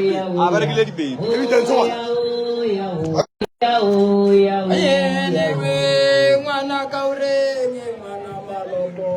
abarekile di baby ebi ten so Ayenewe mwana kaurenge mwana malobo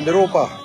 Meropa.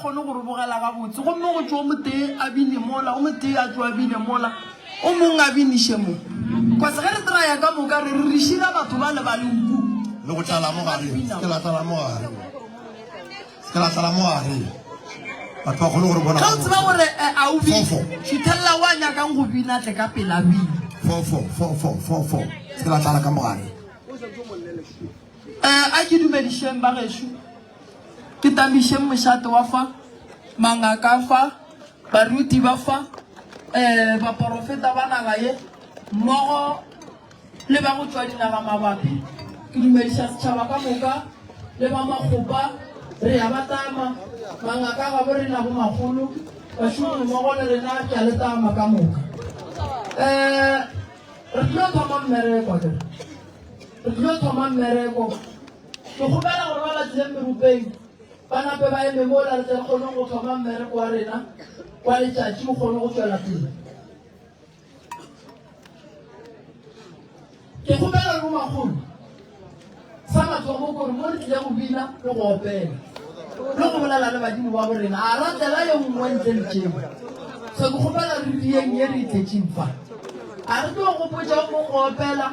khone go robogela ga botse go mo go tšwa mo te a bine mola o mo te a tšwa bine mola o mong a binishe mo kwa se re tra ya ka moka re re shila batho ba le ba le uku le go tla mo gare ke la tla mo gare ke la tla mo gare batho ba khone go re bona ga o tseba gore a o bi tshitella wa nya ka go bina tle ka pela bi fo ke la tla ka mo gare a ke dumedisheng ba gesho ke tambisheng mošate wa fa mangaka fa baruti ba fa baporofeta ba naga ye mmogo le ba go tswa dinaga mabapi ke dumedisha setšhaba ka moka le ba makgopa re ya batama mangaka ga bo rena go magolo bašomi mmogo le rena ke a letama ka moka re tlo thoma mmereko re tlo thoma mmereko ke gopela gore ba batlile merupeng ba nape ba eme mo la re tle kgone go thoma mmereko wa rena kwa letšatši o kgone go tswela pele ke gopela go magolo sa mathomo gore mo re tlile go bina le go opela le go bolela le badimo ba bo rena a ratela yo nngwe ntle le tšeo so ke gopela re dieng ye re itlhetšeng fa a re tlo go potša o mong go opela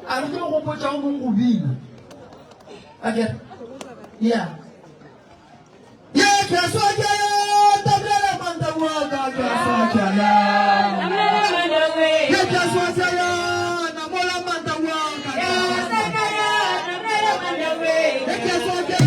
a re tlo go potša o mong go bina akere ya ke soja tablela mandawa ke soja ya ke soja na mola mandawa ke soja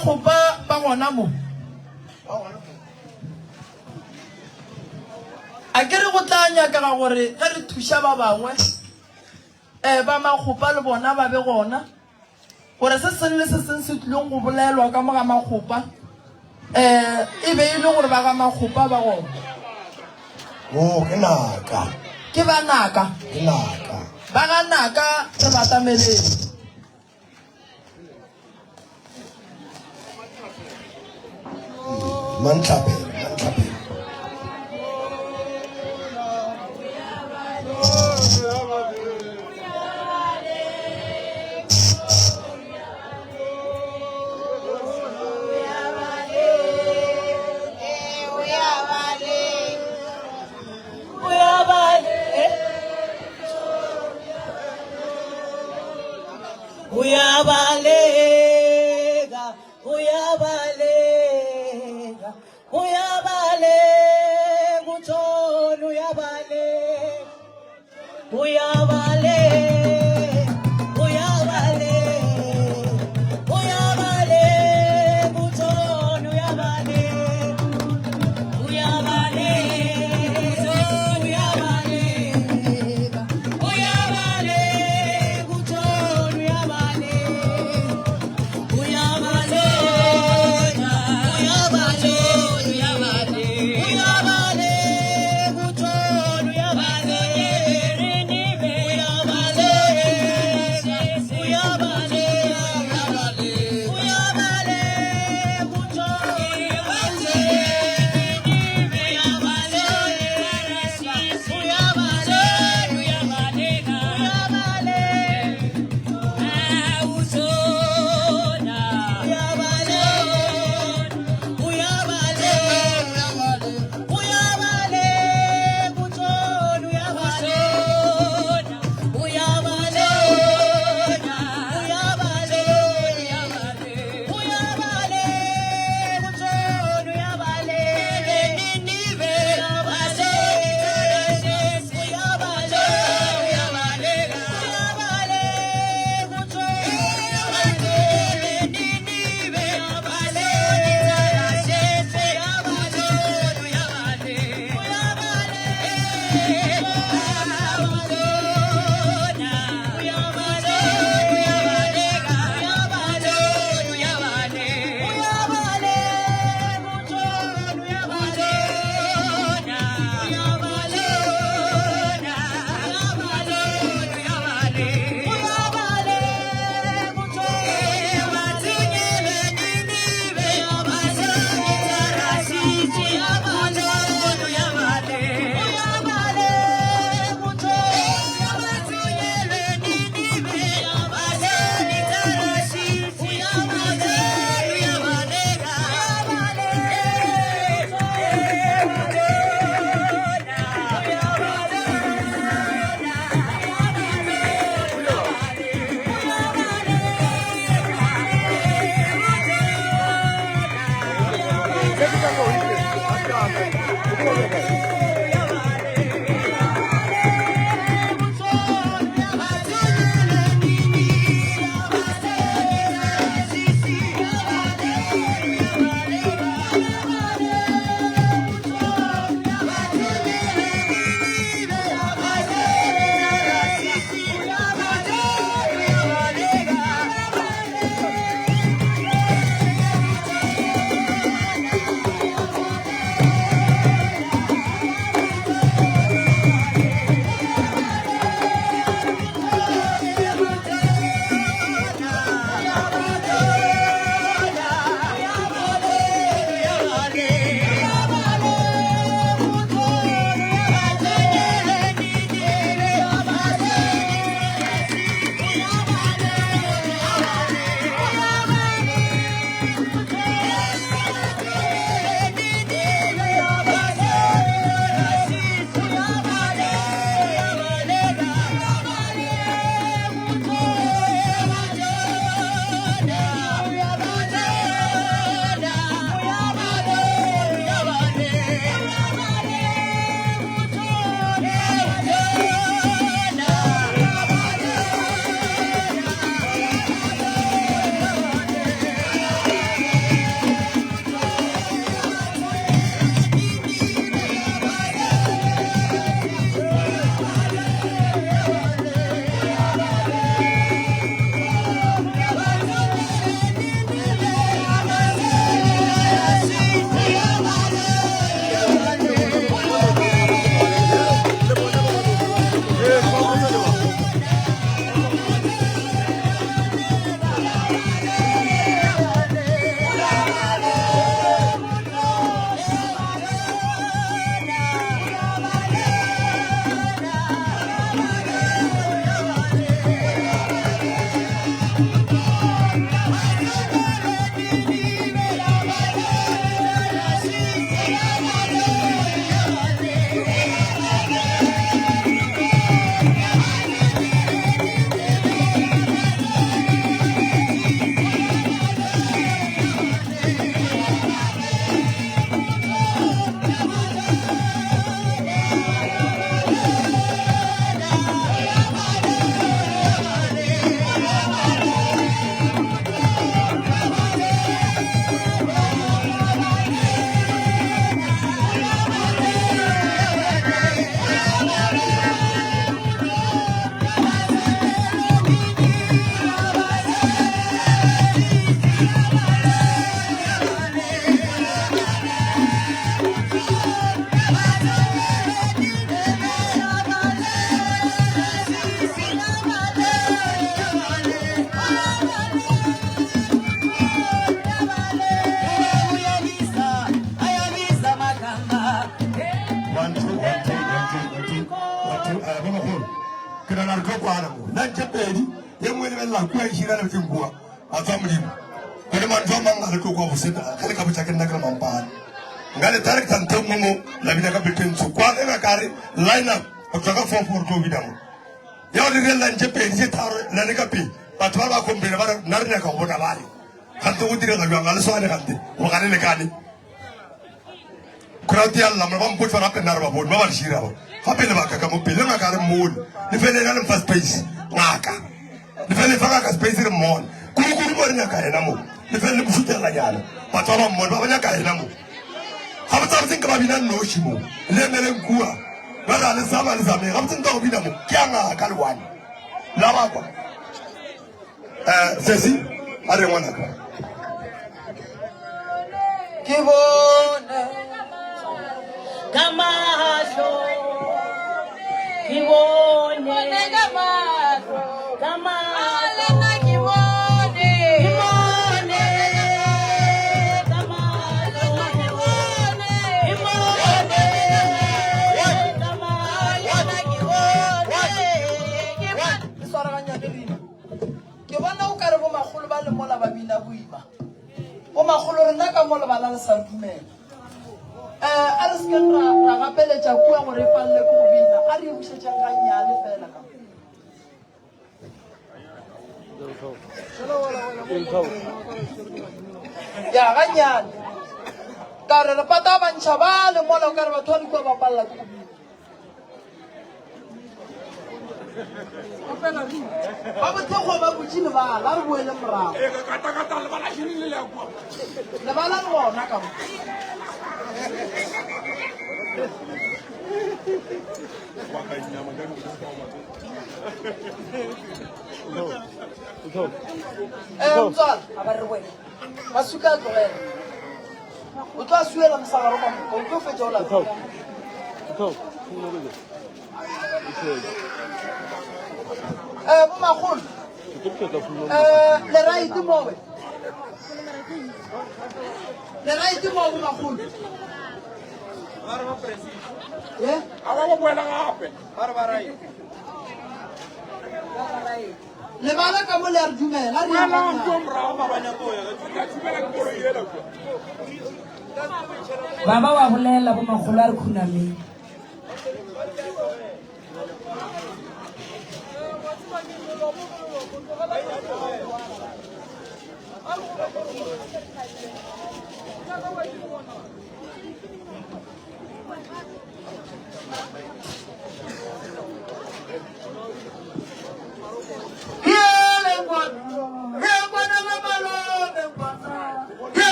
makgopa ba gona mo a ke re go tla nyaka ga gore ge re thuša ba bangwe ba makgopa le bona ba be gona gore se seng le se seng se tlileng go bolelwa ka moga makgopa e be e le gore ba ga makgopa ba gona ke ba naka ba ga naka re batameleng Manchape. kuya hira le tingwa atwa mlimo kone manzo mangale to kwa buseta kale ka butsa kena ka mampana ngale tarik tante mumo la bina ka bitin su kwa ga kare line up ka 4 ko bidamo ya le la njepe je taro la ne ka pi batho ba ko mbele ba narina ka bona bale kanto o dire ga ngale so ane kante o ga le kane kurati alla ma bam putwa ka narba bon ba ba shira ba fa pele ba ka mo pele nga ka re mol le fele ga le first space ngaka le fele fa ka space re mol kuru bo nya ka ena mo le fele ku futela nyana batho ba mol ba nya ka ena mo ha ba tsa tsinka ba bina no shimo le mele nkua ba la le sama le zame ga tsinka go bina mo kya nga ka le wani la ba kwa sesi are ngwana ka ke bone Kamasho, Kibone, Kamasho, Kamasho, Kibone, Kibone, Kamasho, Kibone, Kibone, Kibone. Ke bona o ka re bo magolo ba le mola ba bina boima bo magolo rena ka mola ba la le sa dumela a re se ra gapeletša kua gore palle ko go bina a re bušetšang ga nyale fela ka ya ga nyale ka re re pata bantšha ba le mola o ka re batho ba dikua ba palela ko go bina ba bothego ba botši lebala re boele morago lebala le gona ka mo motswala a ba re wena ba suka a tlogela o tlo a suela mosagaro ka moka o tlo fetša o lapea bomagolo leraite mowe leraite mowe bomagolo lebala ka mo le a re dumela Baba wa bolela bo magolo a re khunameng.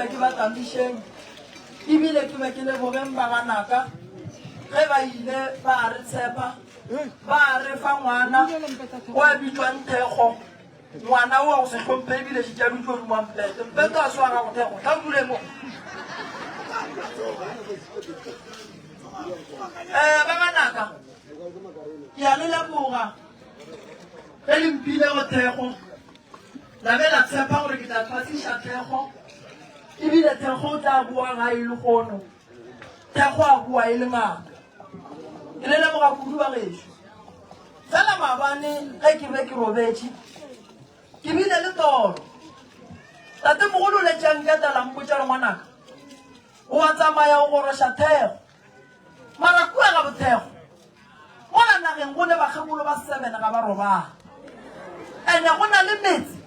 be ke ba tambisheng ibile ke be ke le bogeng ba banaka ge ba ile ba re tshepa ba re fa ngwana wa bitswang Thego ngwana wa go se hlomphe ebile se tša bitšo di mampete mpete a swara go Thego tla dule mo ba banaka ke a le leboga ge le mpile go Thego la be la tshepa gore ke tla tlhasiša Thego ebile Thego o tla bua ga e le gono Thego a bua e le ngaka ke le leboga kudu ba gešo fela maabane ge ke be ke robetše ke bile le toro tate mogolo le tšanketela mpotša re ngwanaka o wa tsamaya o goroša Thego mara kua ga bothego go la nageng go le bakgekolo ba 7 ga ba robala ande go na le metsi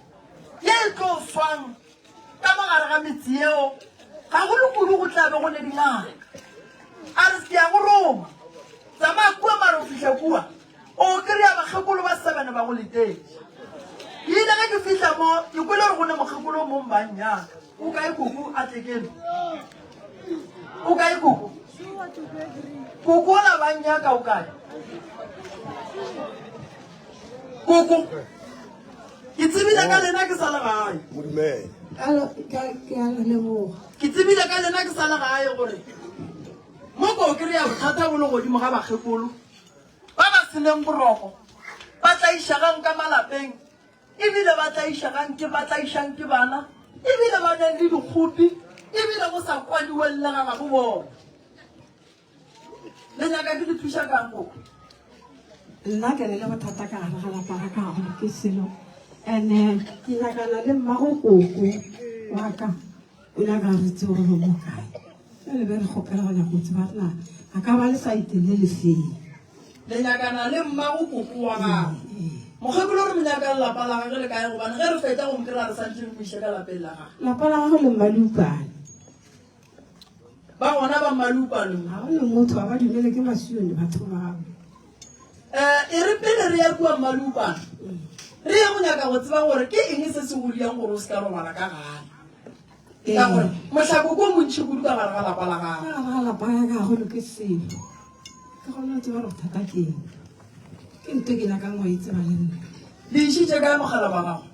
ye e tlo swang ka mogare ga metsi eo ga go le kudu go tlabe go le dingaka a re se ya go roma tsamaya kua mare o fitlha kua o kry-a bakgekolo ba 7 ba go letetse ile ge ke fitlha mo ke kwele gore go ne mokgekolo o mong bannyaka o kae koko a tlekeno o kae koko koko o la bannyaka o kae koko ke tsebile ka lena ke sa le gae ke tsebile ka lena ke sa le gae gore mo ko kry-a bothata bo le godimo ga bakgekolo ba ba seleng boroko ba tla išagang ka malapeng ebile ba tla išang ke bana ebile ba nang le dikgopi ebile go sa kwadiwellega ga go bona le nyaka ke di thuša kang koko nna ke le bothata ka gare ga lapa ga ka gore ke selo and ke nyakana le mmago koko wa ka o nyaka re tse gore mo kae le be re kgopela go nyaka go tseba rena a ka ba le saite le lefeng le nyakana le mmago koko wa gago mokgekolo re monyaka lelapa la gage le kae gobane ge re feta go nkry-a re santse re moise ka lapeng la gage lapa la gago le mmalupane ba gona ba mmalupane ga go le motho ba ba dumele ke masione batho bao e re pele re ya kua mmalupane re ye go nyaka go tseba gore ke eng se se godiang gore o se ka robala ka gane ka gore motlhako ko montšhi kudu ka gare ga lapa la gage ga lapa ya ka golo ke selo ke gona tseba re bothata ke eng ke nto ke nyakang go e tseba le nna le išitše kae mogala ba gago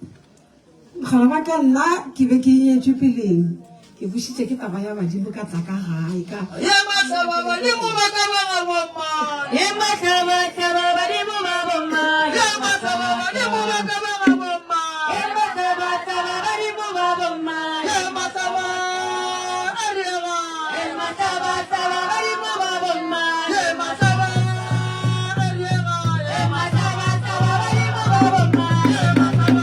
mogala ba ka nna ke be ke nyetswe peleng ke bušitše ke taba ya badimo ka tla ka gae ka ye matlhaba badimo ba ka baga bomma ye matlhaba badimo ba bomma ye matlhaba badimo ba ka baga bomma ye matlhaba badimo ba bomma ye matlhaba ariela ye matlhaba badimo ba bomma ye matlhaba ariela ye matlhaba badimo ba bomma ye matlhaba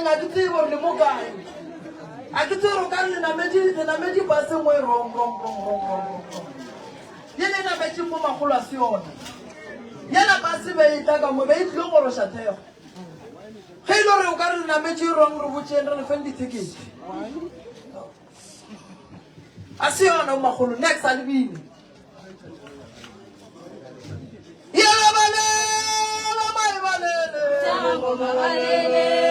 nga ke tsebo le mo kae a ke tsero ka le na medi ba se mo rong ye le na medi mo magolo a se yona yana ba se ba ita ka mo ba itlo go ro shatheo ge ile re o ka re na medi rong re botseng re le fendi ticket a se yona magolo next a lebile yela balela mai balele mai balele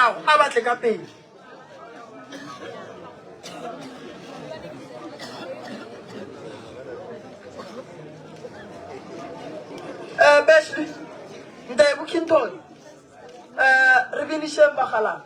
morago a batle ka pele Beshley ntaye bukhintoni re finisheng bagala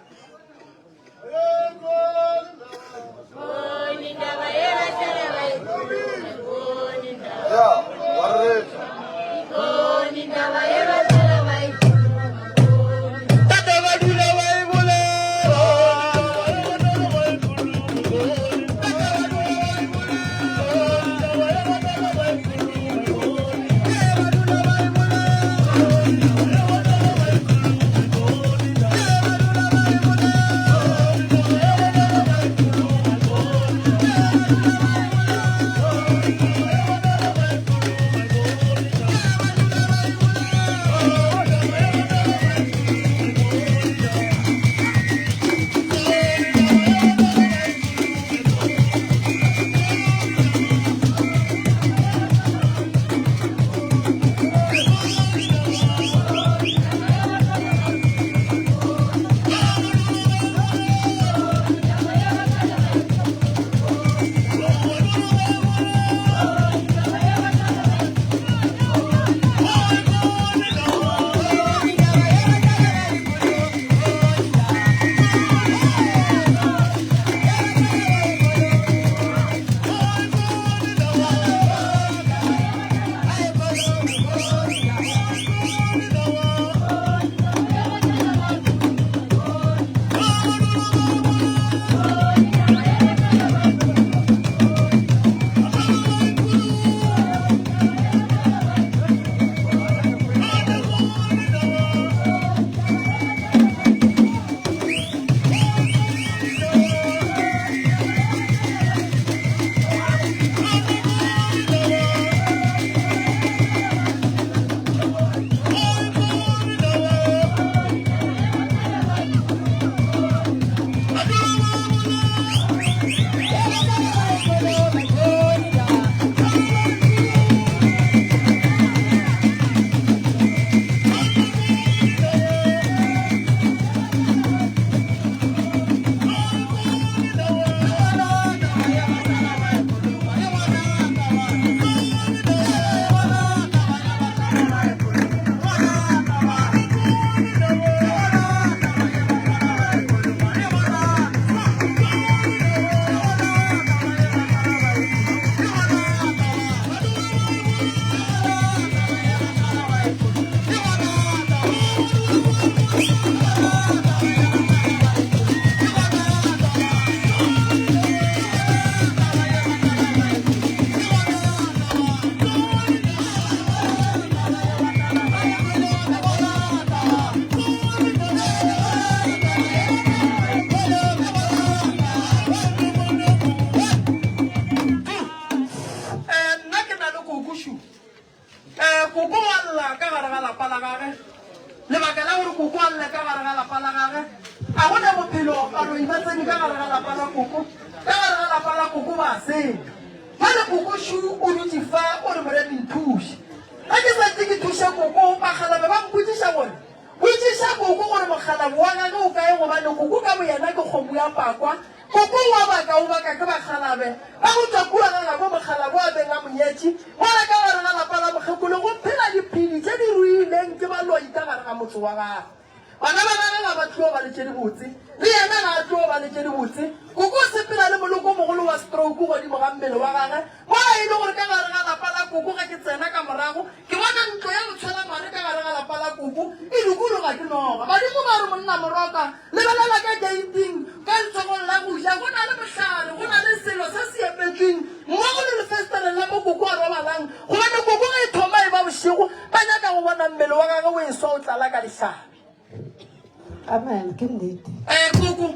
Amen, ke nnete. Kuku.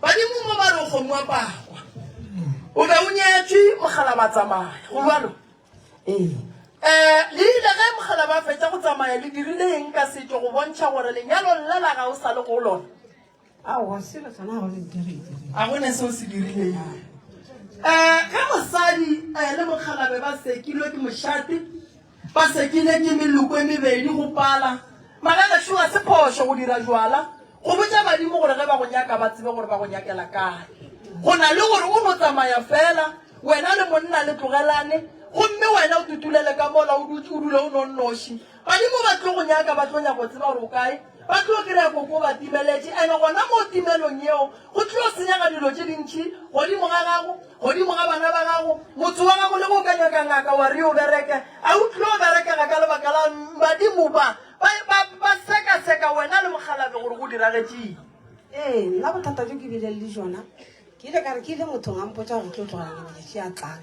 Badimo mo ba re go moa pakwa. O be o nyetse mogala ba tsamaya. Go balo. Le ile ge mogala ba fetsa go tsamaya le dirile eng ka setso go bontsha gore lenyalo lla la ga o sa le go lona. A wa se le sana go le dirile. A gone se o se dirile. Ka mosadi le mogala be ba sekilwe ke moshati. Ba sekile ke meloko e mebedi go pala. Magana shua se phosho go dira jwala go botsa badimo gore ge ba go nyaka ba tsebe gore ba go nyakela kae go na le gore o no tsamaya fela wena le monna le tlogelane gomme wena o tutulele ka mola o dule o nonnoši badimo ba tlo go nyaka ba tlo nyaka go tseba gore o kae ba tlo kry-a koko ba timeletše ande gona mo timelong eo go tlo senyaka dilo tše dintšhi godimo ga gago godimo ga bana ba gago motho wa gago le go ka nyaka ngaka wa re o bereke a o tlo o berekega ka lebaka la badimo ba seka-seka wena le mogalabe gore go diragetšeng nna bothata jo ke bile le jona ke ile ka re ke ile mothong a mpotsa gore ke o tlogana letšatši a tlang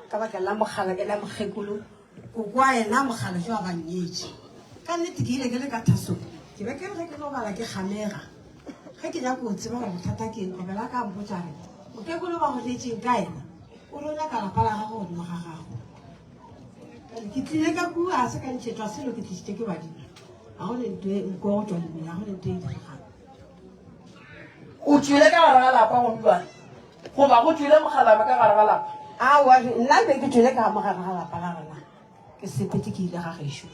ka baka la mogala ke la mokgekolo koko a ena mogala jo a bannyetše ka nnete ke ile ke le ka thasong ke be ke re ke no bala ke kgamega ge ke nyako o tseba gore bothata ke eng kobela ka mpotsa re mokekolo ba go letšeng ka ena o re o nyaka lapa la gago godimo ga gago ke tlile ka kua a se ka ntšhetwa selo ke tlisitše ke badimo ga go le nto nko go tswa dimela ga go le nto e diregang o tswile ka gare ga lapa gompiwane goba go tswile mogalama ka gare ga lapa awa nna be ke tswile ka mogare ga lapa la rona ke sepetse ke ile ga gešo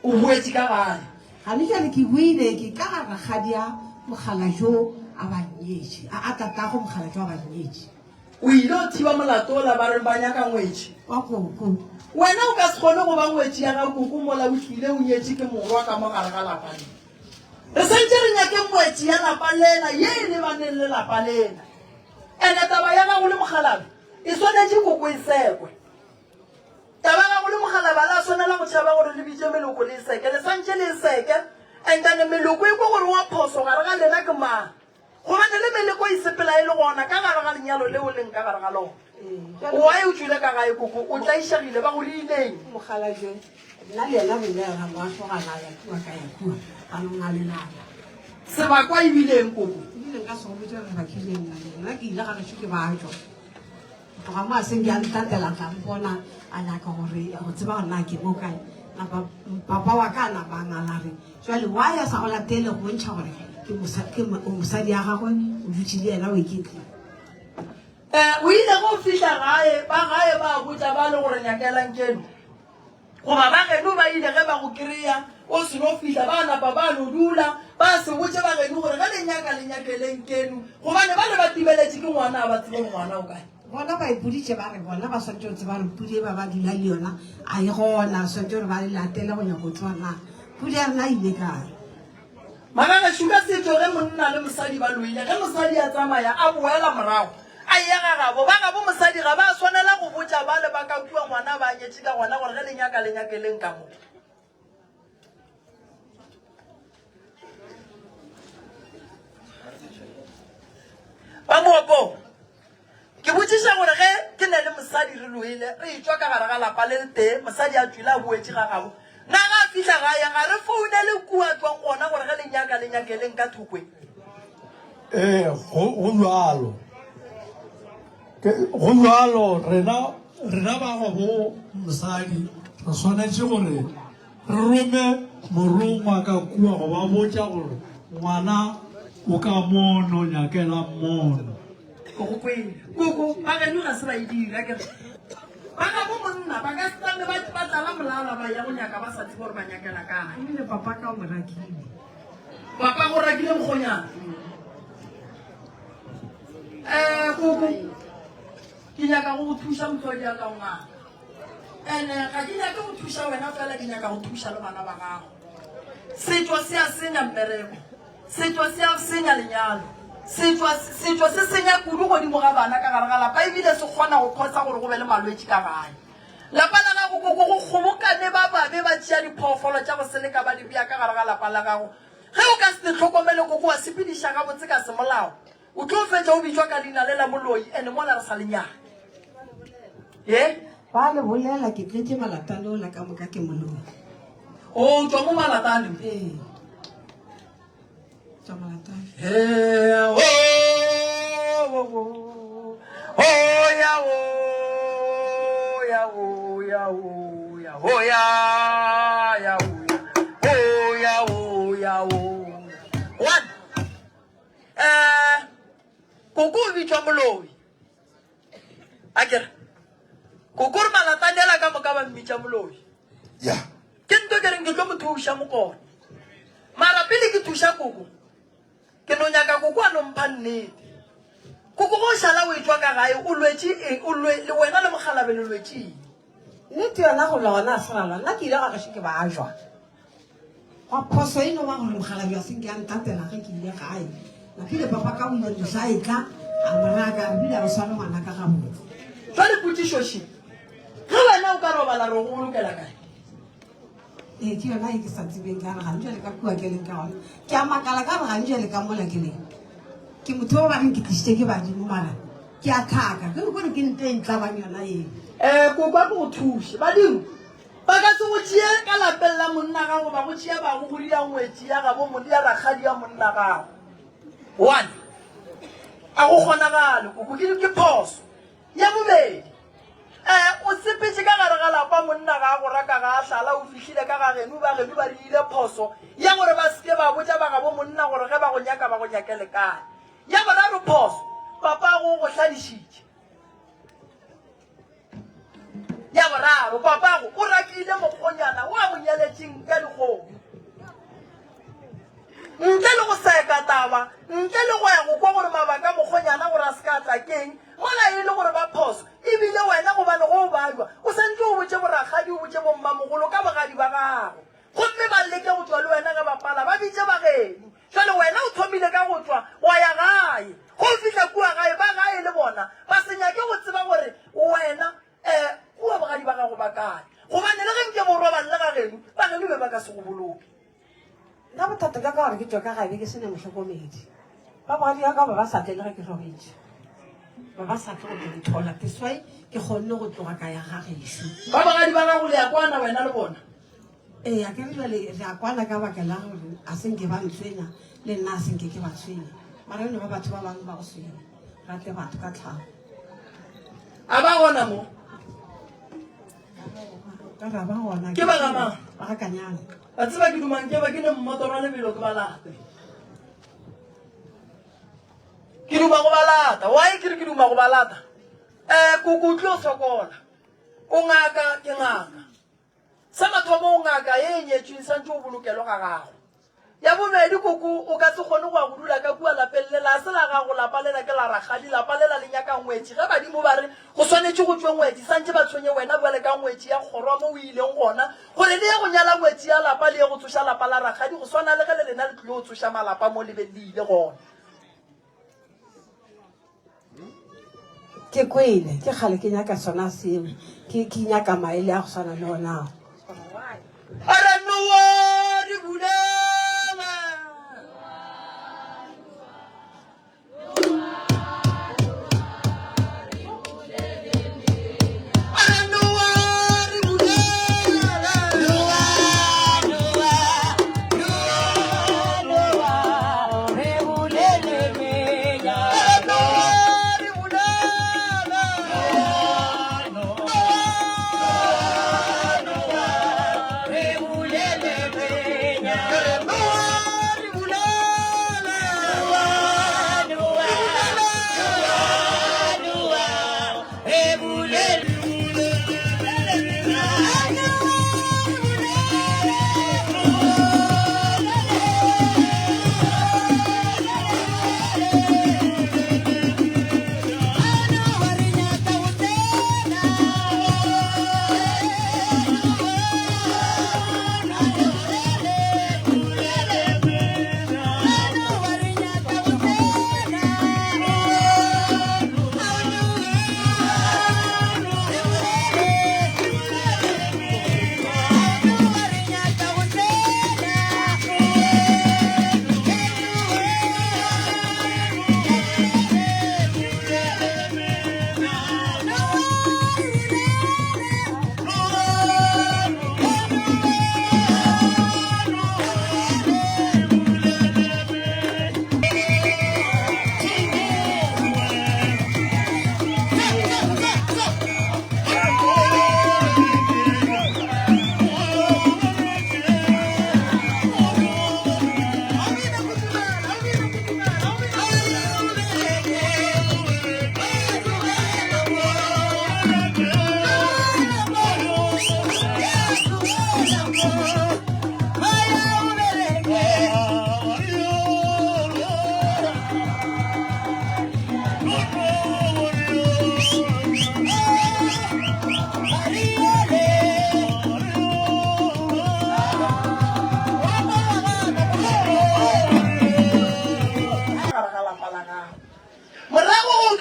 o boetse ka gare gane jale ke buile ke ka gare gadia mogala jo a bannyetše a tatago mogala jo a bannyetše o ile o thiba molato ola ba reng ba nyaka ngwetše wa koko wena o ka se kgone go ba ngwetše ya ga koko mola o tlile o nyetše ke morwa ka mo gare ga lapa lena re santse re nyake ngwetše ya lapa lena ye e lebaneng le lapa lena ande taba ya gago le mogalabe e swanetše koko e sekwe taba gago le mogalabe la swanela go tšhaba gore le bitše meloko le e seke le santse le e seke andane meloko e kwa gore wa phoso gare ga lena ke mang gobane le meleko e sepela e le gona ka gare ga lenyalo leo leng ka gare ga lona wa e o tswile ka gae koko o tla išagile ba go leileng mogala jo nna le ena bolela moa tlogana ya kua ka ya kua ganong a lelala sebakwa ebileng koko ebile nka segobotse re bakileng nna ke ile ga gešo ke bajo tloga mo a seng ke a ntatela ka mpona a nyaka gore go tseba gore na ke mo kae papa wa ka na ba ngalareng jale wa ya sa go latele go ntšha gore ke mosadi ya gagwe o dutse le ena o eketli o ile go fitlha gae ba botsa ba le gore nyakelang keno goba ba geno ba ile ge ba go kry-a o seno fitlha ba napa ba no dula ba se botse ba geno gore ge lenyakeleng keno gobane ba le ba tibeletše ke ngwana a ba tsebe ngwana o kae bona ba ipoditše ba re bona ba swantse go tseba gore pudi e ba ba dula le yona a e gona swantse gore ba le latele go nyako tswana pudi ya rena ile kae magagashu ka setso ge monna le mosadi ba loile ge mosadi a tsamaya a boela morago a ya ga gabo ba gabo mosadi ga ba swanela go botsa ba le ba ka kua ngwana ba nyetše ka gona gore ge lenyakeleng ka mo ba moopo ke botsiša gore ge ke ne le mosadi re loile re etswa ka gare ga lapa le le tee mosadi a tswile a boetse ga gabo na ga a fitlha gae ga re founele kua tswang gona gore ge lenyakeleng ka thokwe go jalo rena ba go bo mosadi re swanetše gore re rome morongwa ka kua go ba botša gore ngwana o ka mono nyakela mono koko ba geno ga se ba e dira kere ba ga bo monna ba ka setame ba tlala molala ba ya go nyaka ba sa tsebe gore ba nyakela kae ebile papa ka o mo rakile papa go rakile mokgonyana koko ke nyaka go thuša motswadi ya ka ngwana ande ga ke nyake go thuša wena fela ke nyaka go thuša le bana ba gago setšo se a senya mmereko setšo se a senya lenyalo setšo se senya kudu godimo ga bana ka gare ga lapa ebile se kgona go kgotsa gore go be le malwetse ka gae lapa la gago koko go kgobokane ba babe ba tšea diphoofolo tša go seleka ba di bea ka gare ga lapa la gago ge o ka se te tlhokomele koko wa sepediša gabotse ka semolao o tlo fetša o bitswa ka leina le la moloi ande mola re sa lenyaka ba le bolela ke tletse malatane ola ka moka ke moloi o tswa mo malatane tswa malatane koko o bitswa moloi a kere koko re malatanela ka moka ba mmitša moloi ya ke nto ke reng ke tlo mo thuša mo kone mara pele ke thuša koko ke no nyaka go kwa no mpha nnete koko go shala o itwa ka gae o lwetse o lwe le wena le mogalabe le lwetse nnete yona go lona serala nna ke ile ga gešo ke ba jwa wa phoso e no ba gore mogalabe wa senke ya ntatela ge ke ile gae napile papa ka momosa e tla a maraka bile a swana ngwana ka ga motho fa re putišoši ge wena o ka robala re go bolokela kae ke yona e ke sa tsebeng ka re gantse le ka kua ke leng ka gone ke a makala ka re gantse le ka mola ke leng ke motho o ba reng ke tlisitse ke badimo mara ke a tlhaka ke kore ke nte ntlabang yona eo ko kwa go thushe badimo ba ka se go tšea ka lapeng la monna gago ba go tšea ba go godia ngwetsi ya gabo modi ya rakgadi ya monna gago one a go kgonagale koko ke phoso ya bobedi o sepetse ka gare ga lapa monna ga go raka ga a hlala o fihlile ka ga geno ba diile phoso ya gore ba seke ba botsa ba gabo monna gore ge ba go nyaka ba go nyakele kae ya boraro phoso papa go hladišitše ya boraro papago o rakile mokgonyana wa mo nyeletšeng ka dikgomo ntle le go seka taba ntle le go ya go kwa gore mabaka mokgonyana gore a se ka tla keng mola e le gore ba phoso ebile wena gobane go balwa o santse o botse boragadi o botse bommamogolo ka bogadi ba gago gomme ba leke go tswa le wena ge bapala ba bitse bageno jale wena o thomile ka go tswa wa ya gae go fitlha kua gae ba gae le bona ba senyake go tseba gore wena kua bogadi ba gago ba kae gobane le ge nke borobane le ga geno ba geno be ba ka se go boloke nna bothata ka ka gore ke tswa ka gaebe ke sene motlhokomedi ba bogadi ya ka ba ba sa tle le ge ke robetse ba ba sa tle go nthola ke swai ke kgonne go tloga ka ya ga gešo ba bogadi ba gago le ya kwana wena le bona ee a ke re jale re a kwana ka baka la gore a senke ba ntshwenya le nna a senke ke ba tshwenya mara ene ba batho ba bangwe ba go swenya rate batho ka tlhago a ba gona mo ka ra ba gona Ke ba ga mang? ba ga kanyana a tseba ke dumang ke ba ke ne mmotoro wa lebelo ke ba late ke duma go ba lata why ke re ke duma go ba lata koko o tlo sokola o ngaka ke ngaka sa mathomo o ngaka e nyetsweng santse o bolokelo ga gago ya bobedi koko o ka se kgone go ya go dula ka kua lapeng le la se la gago lapa lela ke la ragadi lapa lela le nyaka ngwetsi ge badimo ba re go tshwanetse go tswe ngwetsi santse ba tshwenye wena boale ka ngwetsi ya kgorwa mo o ileng gona gore le ye go nyala ngwetsi ya lapa le ye go tsoša lapa la ragadi go swana le ge le lena le tlile go tsoša malapa mo lebeng le ile gona ke kwele ke kgale ke nyaka sona seo ke nyaka maele a go swana le onao Ara no worry, Buddha. Ara no worry, Buddha. Hey,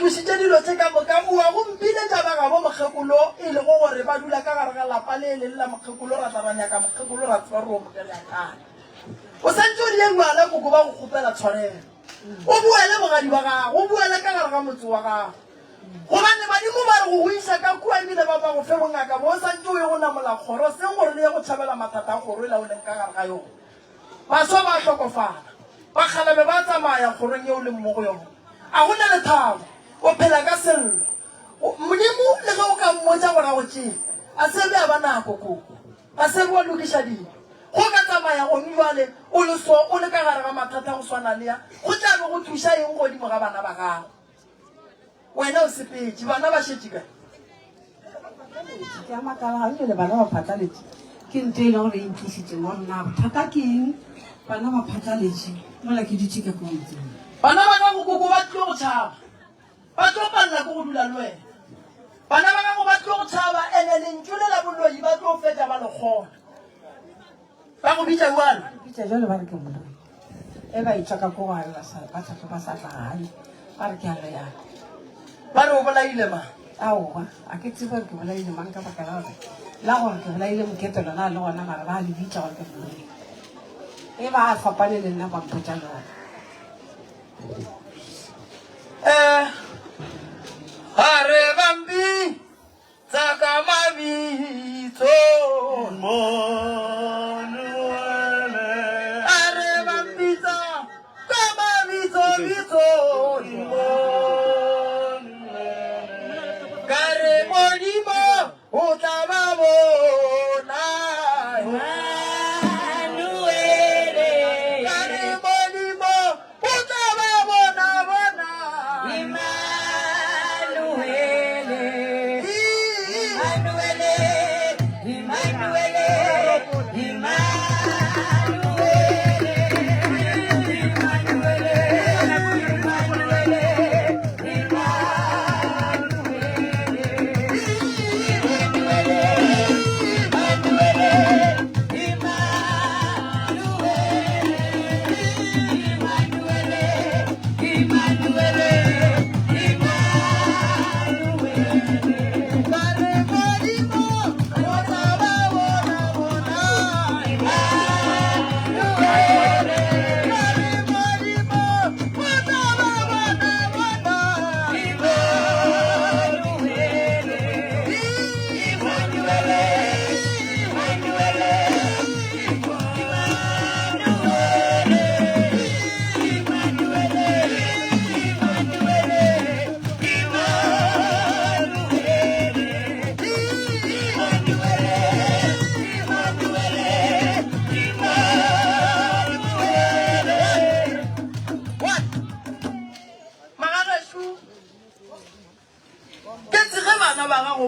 tlositse dilo tse ka moka o a gompile taba ga bo mokgekolo e le go gore ba dula ka gare ga lapa le le la mokgekolo ra tabanya ka mokgekolo ra tswa ro mo ka ya kana o santse o di ngwana go ba go khopela tshwarelo o buele mogadi wa gago o buele ka gare ga motse wa gago gobane badimo ba re go isa ka kua ebile ba ba go fe bongaka bo o santse o ye go namola kgoro seng gore le ye go tšhabela mathata a kgoro e laoleng ka gare ga yone baswa ba tlhokofala bakgalame ba tsamaya kgorong ye o leng mo go yone a go na le thabo o phela ka sello modimo le ge o ka mmotsa gore a go tšee a sebe a ba nako koko a sebe wa lokiša dilo go ka tsamaya gone jale o le so o le ka gare ga mathata go swana le ya go tlabe go thuša eng godimo ga bana ba gago wena o sepetse bana ba šetse ka ke a makala ga le bana ba phatlaletše ke ntho e le gore e ntlisitse mo rona bothata ke eng bana ba phatlaletše mola ke ditše ka kontseng bana ba gago koko ba tlo go tšhaba ba tlo palela ko go dula le wena bana ba gago ba tlo go tšhaba ene lentsolela boloi ba tlo fetsa ba lekgona ba go bitša jalo bitša jalo ba re ke boloi e ba itswaka ko gae ba sa tlagane ba re ke a leana ba re o bolaile ma aowa a ke tsebe gore ke bolaile mang ka baka la gore la gore ke bolaile mokete lona le gona mare ba le bitša gore ke boloi e ba a fapane le nna ba mpotsa lona are bambi tsaka mabitso monuele are bambi tsaka mabitso bitso monuele kare modimo o tla ba bona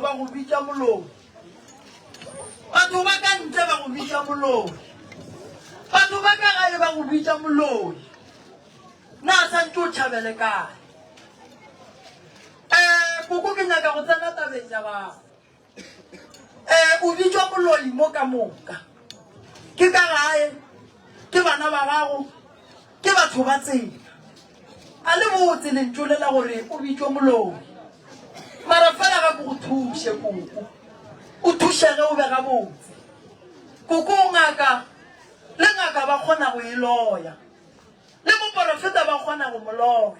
ba go bitša molong batho ba ka ntle ba go bitša molong batho ba ka gae ba go bitša moloi na santse o tšhabele kae koko ke nyaka go tsena tabeng ja gago o bitšwa moloi mo ka moka ke ka gae ke bana ba gago ke batho ba tsela a le botse lentsolela gore o bitšwe moloi mara fela ga go thushe koko o thushege o be ga botse koko o ngaka le ngaka ba kgona go e loya le moporofeta ba kgona go moloya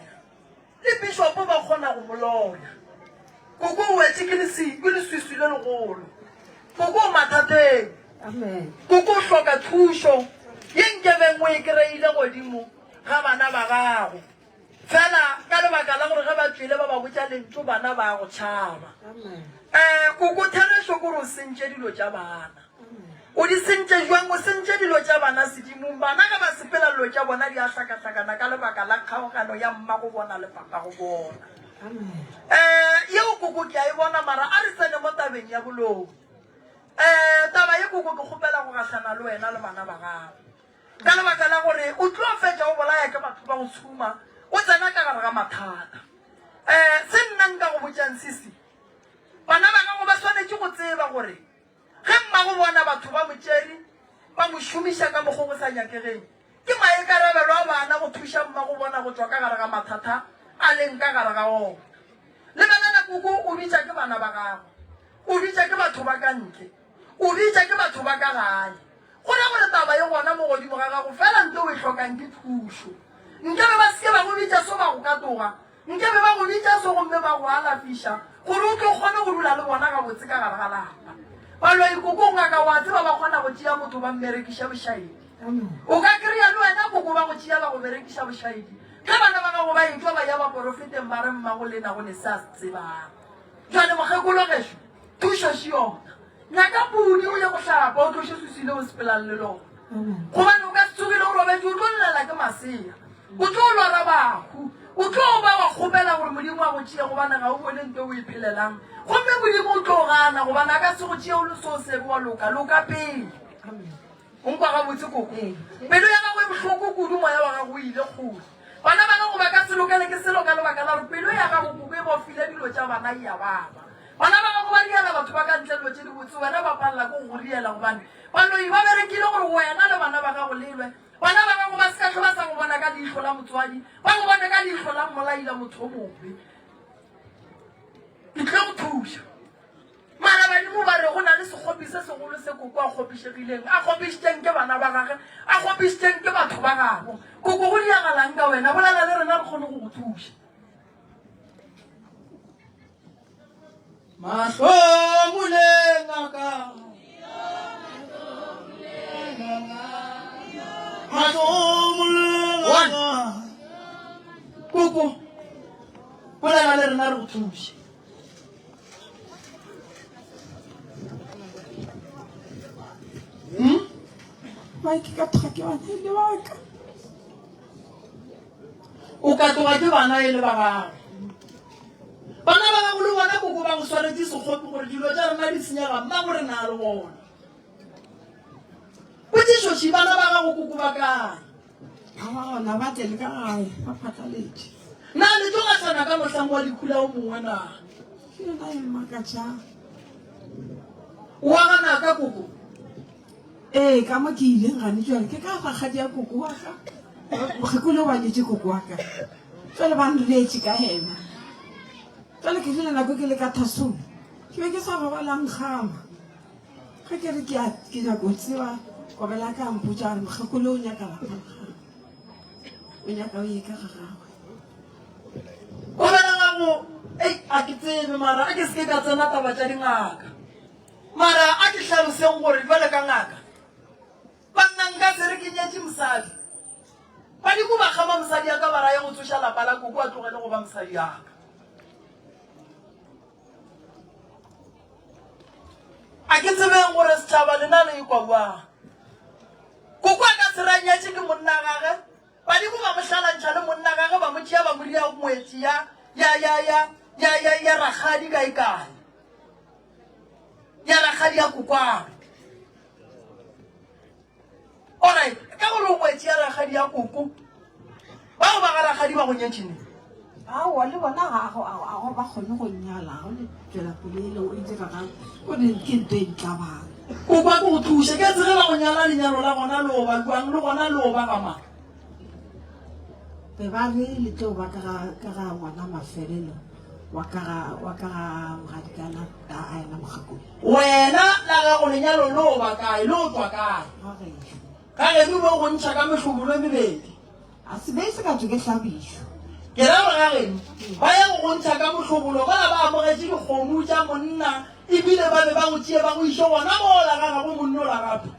le bishopo ba kgona go moloya koko o wetse ke leswiswi le legolo koko o mathateng koko o hloka thušo ye nkebeng o e kry-ile godimo ga bana ba gago fela ka lebaka la gore ge ba tswile ba ba botša lentso bana ba go tšhaba koko thelešo kore o sentše dilo tša bana o di sentše jwang o sentše dilo tša bana sedimong bana ga ba sepela dilo tša bona di a hlakahlakana ka lebaka la kgaogano ya mma go bona le papa go bona yeo koko ke a e bona mara a re tsene mo tabeng ya bolong taba ye koko ke kgopela go gahlana le wena le bana ba gago ka lebaka la gore o tlo fetša o bolaya ke batho ba go tshuma o tsena ka gare ga mathata se nna nka go botšang sisi bana ba gago ba swanetše go tseba gore ge mma go bona batho ba motšeri ba mo šomiša ka mokgo go sa nyakegeng ke maekarabelo a bana go thuša mma go bona go tswa ka gare ga mathata a leng ka gare ga ona koko o bitsa ke bana ba gago o bitsa ke batho ba ka ntle o bitsa ke batho ba ka gae gona gore taba ye gona mo godimo ga gago fela nte o e tlhokang ke thuso nkebe ba seke ba go bitsa so ba go ka toga nkebe ba go bitsa so gomme ba go alafisha gore o tlo kgone go dula le bona ga botse ka gare ga lapa balo ikoko ngaka wa tseba ba kgona go tšea motho ba mmerekisha bošaedi o ka kry-a le wena koko ba go tšea ba go berekisha bošaedi ka bana ba gago ba etwa ba ya ba porofeteng ba re mmago le nago ne sa se tsebang jale mokgekolo gešo thušo se yona nyaka pudi o ye go tlhapa o tloše sesile o sepelang le lona gobane o ka se tsogile o robetse o tlo llela ke masea o tlo o lora bago o tlo ba wa kgopela gore modimo a go tšea gobane ga o bone nte o e phelelang gomme modimo o tlo gana gobane a ka se go tšea o le seo sebe wa loka pele onkwa ga botse koko pelo ya gago e botlhoko kudu moya wa gago o ile kgole bana ba gago ba ka se lokele ke selo ka lebaka la gore pelo ya gago koko e bofile dilo tša bana ya baba bana ba gago ba riela batho ba ka ntle dilo tše di botse wena ba palela ko go riela gobane baloi ba berekile gore wena le bana ba gago lelwe bana ba gago ba sekatlho ba sa go bona ka leitlho la motswadi ba go bona ka leitlho la mmolaila motho o mobe ke tlo go thuša mara badimo ba re go na le sekgopi se segolo se koko a kgopišegileng a kgopišitšeng ke bana ba gage a kgopišitšeng ke batho ba gago koko go diagalang ka wena bolela le rena re kgone go go thuša mahlomolengaka koko bolela le rena re go thuša Mike ka thoka ke bana le waka o ka toga ke bana e le ba gago bana ba gago le bona koko ba go swaretse sekgopi gore dilo tša rena di senyega mma gore na le bona botišoši bana ba gago koko ba kae ga ba gona ba tele ka gae ba phatlaletše na le togasana ka mohlang wa dikhula o mongwe na ke yona e makatša wa gana ka koko ee ka mo ke ileng gane jale ke ka gagadi ya koko wa ka bokgekolo ba nyetse koko wa ka jale ba nretse ka hema jale ke fela nako ke le ka thasong ke be ke sa babalang gama ga ke re ke nyako tseba kobela ka mpotsa re mokgekolo o nyaka lapagama o nyaka o ye ka ga gagwe o bena gago a ke tsebe mara a ke seke ka tsena taba tša dingaka mara a ke tlhaloseng gore jale ka ngaka bannang ka se re ke nyetse mosadi badimo ba kgama mosadi ya ka ba raya go tsoša lapa la koko a tlogele go ba mosadi yaka a ke tsebeng gore setšhaba lena le ekwa bjang koko a ka se ra nyetse ke monna gage badimo ba mošalantšha le monna gage ba mo tšea ba mo dia ngwetsi ya ragadi kae kae ya ragadi ya kokwane alright ka gore o ngwetsi ya ragadi ya koko bao ba ga ragadi ba go nyetšhene aowa le bona gago a go ba kgone go nyala go le tswela pele e leng o itse ka gago gore ke nto e ntlabang koko a ke go thuše ke tsegela go nyala lenyalo la gona looba jwang le gona looba ka mang be ba re le teo ba ka ga ngwana mafelelo wa ka ga mogadikana a ena mogakolo wena la gago lenyalo looba kae le o tswa kae ga gešo ka gedi bo go ntšha ka metlhobolo e mebedi a se be se ka tswe ke hlabišo ke ra gore ga geno ba ya go go ntšha ka motlhobolo bala ba amogetse dikgomo tša monna ebile ba be ba go tšee ba go iše gona moola ga gago monno la gape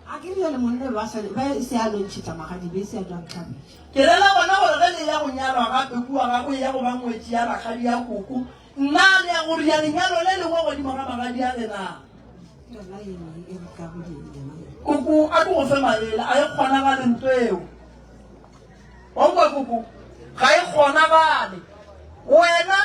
a ke rile le monne ba se a lontšhetša magadi be se a jwang hlabišo ke rela gona gore ge le ya go nyalwa gape kua gago ya go ba ngwetsi ya ragadi ya koko nna le ya gore ya lenyalo le lengwe godimo ga magadi a lenang yona ene e re ka bodile koko a ke go fe maele a e kgonagale nto eo onkwe koko ga e kgonagale wena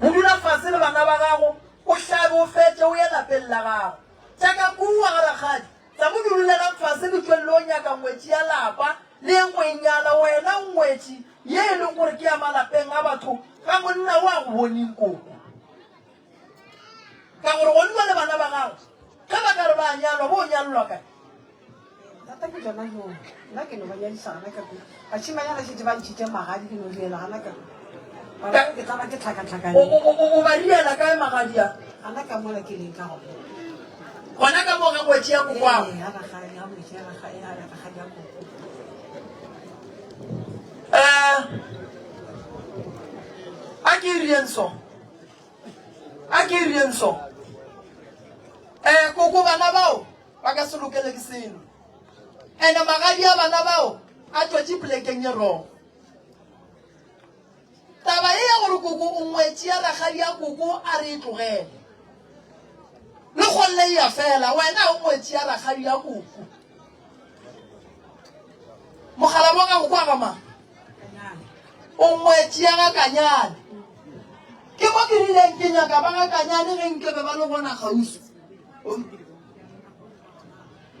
go dula fase le bana ba gago o hlabe o fetse o ye lapeng la gago jaaka kua ga ragadi tsa mo dulelang fase le tswelele o nyaka ngwetsi ya lapa le ngwenyala wena ngwetsi ye e leng gore ke ya malapeng a batho ka monna o a go boneng koko ka gore go nna le bana ba gago ge ba ka re ba nyalwa bo o nyalelwa kae tata ke jona jo nna ke no ba nyadisagana ka bašimanyana šetse ba ntšhitše magadi ke no riela gana ka ke tla ba ke tlhakatlhakane o ba riela kae magadia ana ka mola ke leng ka gone gona ka moga kwetši ya kokwago a ke rieng so koko bana bao ba ka se lokele ke seno and-e magadi a bana bao a tswetše polekeng ye rong taba e ya gore koko o ngwetši ya ragadi ya koko a re e tlogele le kgolle ya fela wena o ngwetši ya ragadi ya koko mogala bo ka go kwa gama o ngwetši ya ga kanyane ke mo ke rileng ke nyaka ba ga kanyane ge nkebe ba le gona gausi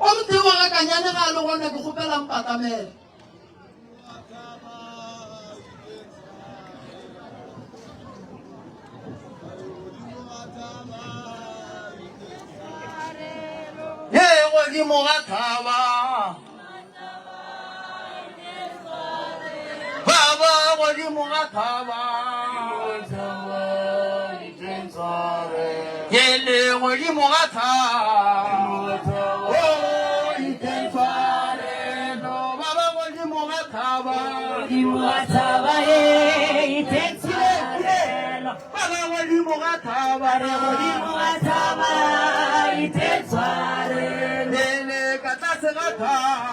o moteo ga kanyane ga a le gona ke kgopelang patamele ye godimo ga thaba baba godimo ga thaba ye le godimo ga thaba baba godimo ga thaba baba godimo ga thaba lele ka tlase ga thaba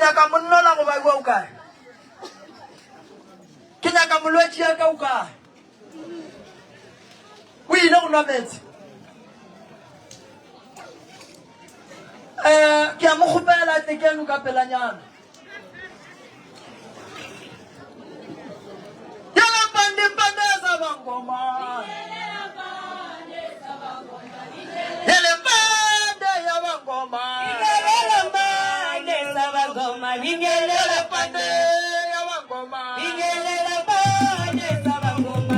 nyaka monnola go ba bua o kae ke nyaka molwetsi ya ka o kae o ile go nwa metsi ke a mo kgopela tekeno ka pelanyana yala pande sa bangoma yele pande ya bangoma yele pande sa bangoma yele pande ya bangoma yele pande sa bangoma yele pande ya bangoma yele pande sa bangoma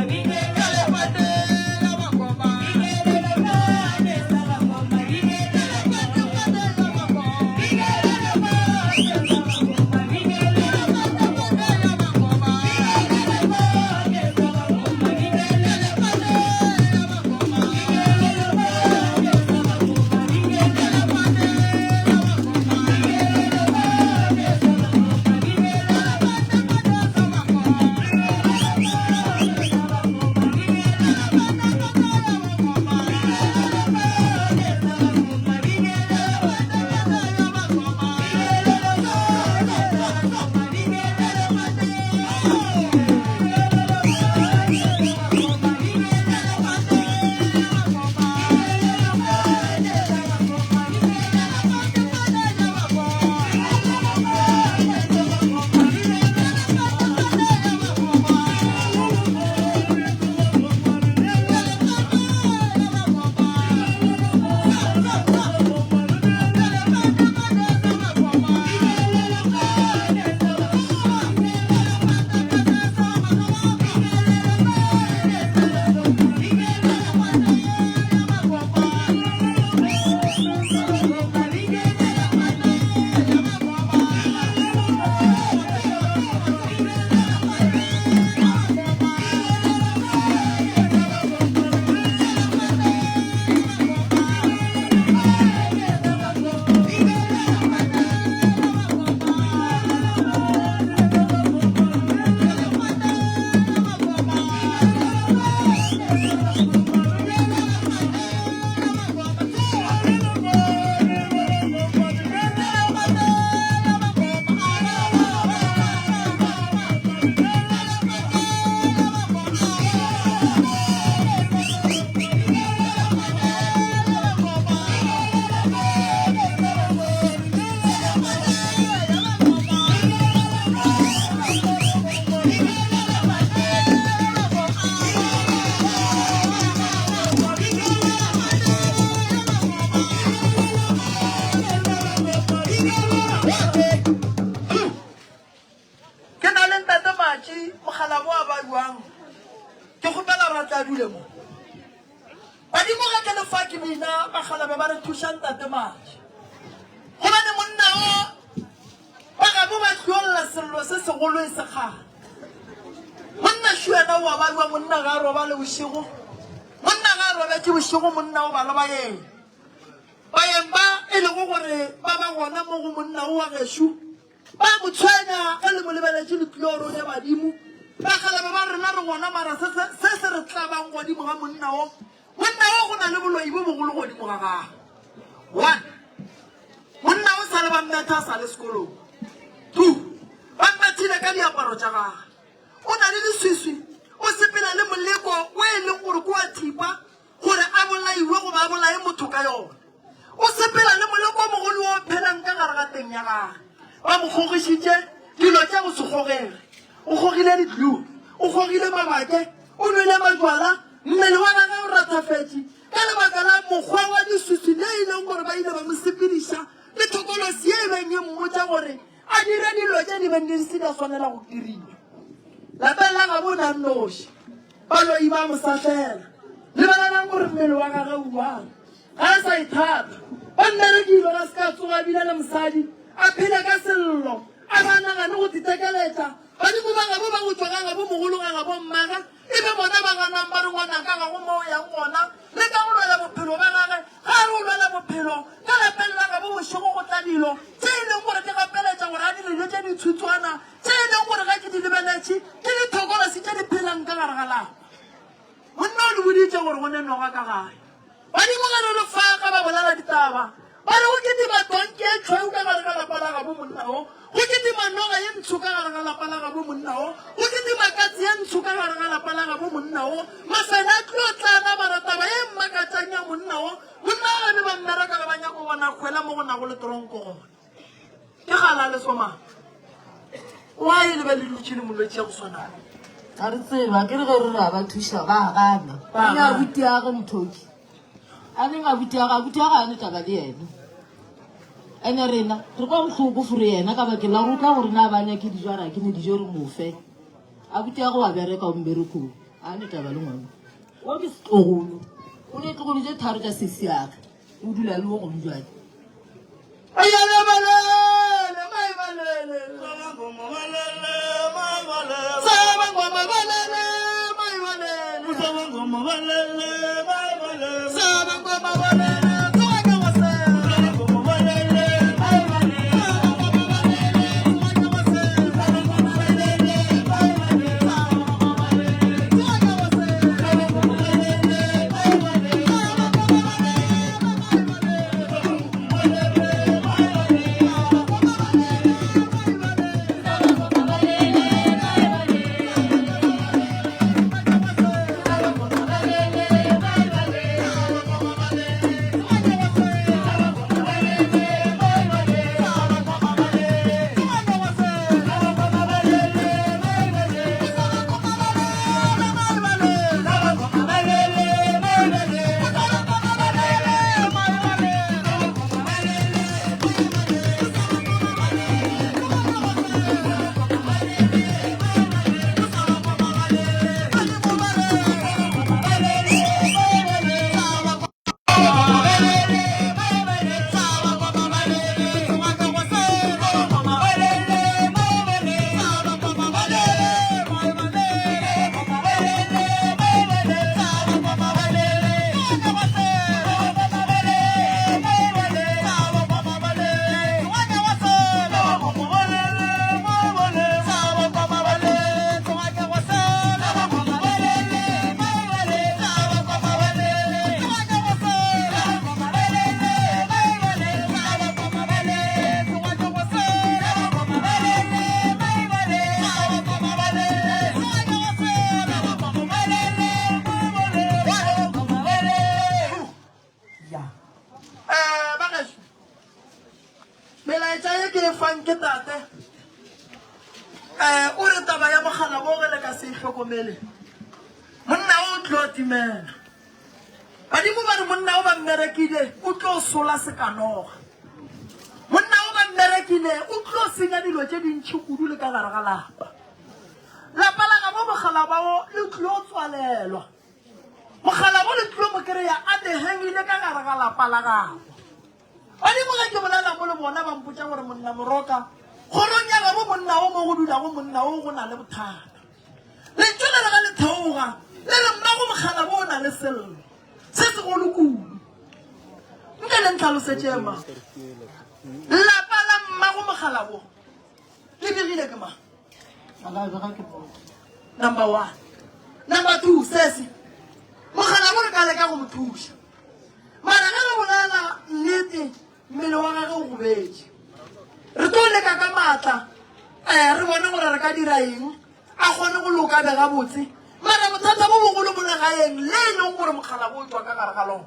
go ketima noga ye ntsho ka gare ga lapa la gabo monna o go ketima katse ye ntsho ka gare ga lapa la gabo monna o mafena a tlo tlana barataba ye mmakatsang ya monna o monna o gabe ba mmereka le ba nyako bona kgwela mo go na go le toronko gone ke gala le soma wa e le ba le lutshile molwetse ya go swana ga re tseba ke re ge re ra ba thuša ba gana ane a butiage mothoki a neng a butiaga a ne taba le ena ene rena re kwa botlhoko fore yena ka bakeng la gore tla gore na ba nyake dijo a rake ne dijo re mofe a butiago wa bereka o mberekong a ne taba le ngwana o ke setlogolo o ne tlogolo tse tharo tša sesiaka o dula le o gong jale monna o tlo timela badimo ba re monna o ba mmerekile o tlo sola sekanoga monna o ba mmerekile o tlo senya dilo tse dintšhi kudu le ka gare ga lapa lapa la gabo mogala bao le tlo tswalelwa mogala bo le tlo mo kry-a a dehengile ka gare ga lapa la gago badimo ga ke bolela mo le bona ba mpotsa gore monna moroka kgorong ya gabo monna o mo go dulago monna o go na le bothata lentswe le ga le theoga le re mmago mogala bo o na le sello se segolo kudu nke le ntlhalosetse ma lapa la mmago mogala bo le dirile ke ma number 1 number 2 sese mogala bo re ka leka go mo thuša mara ge re bolela nnete mmele wa gage o gobetse re tlo leka ka maatla re bone gore re ka dira eng a kgone go loka be gabotse mara bothata bo bogolo mo legaeng le e leng gore mogala bo tswa ka gare ga lona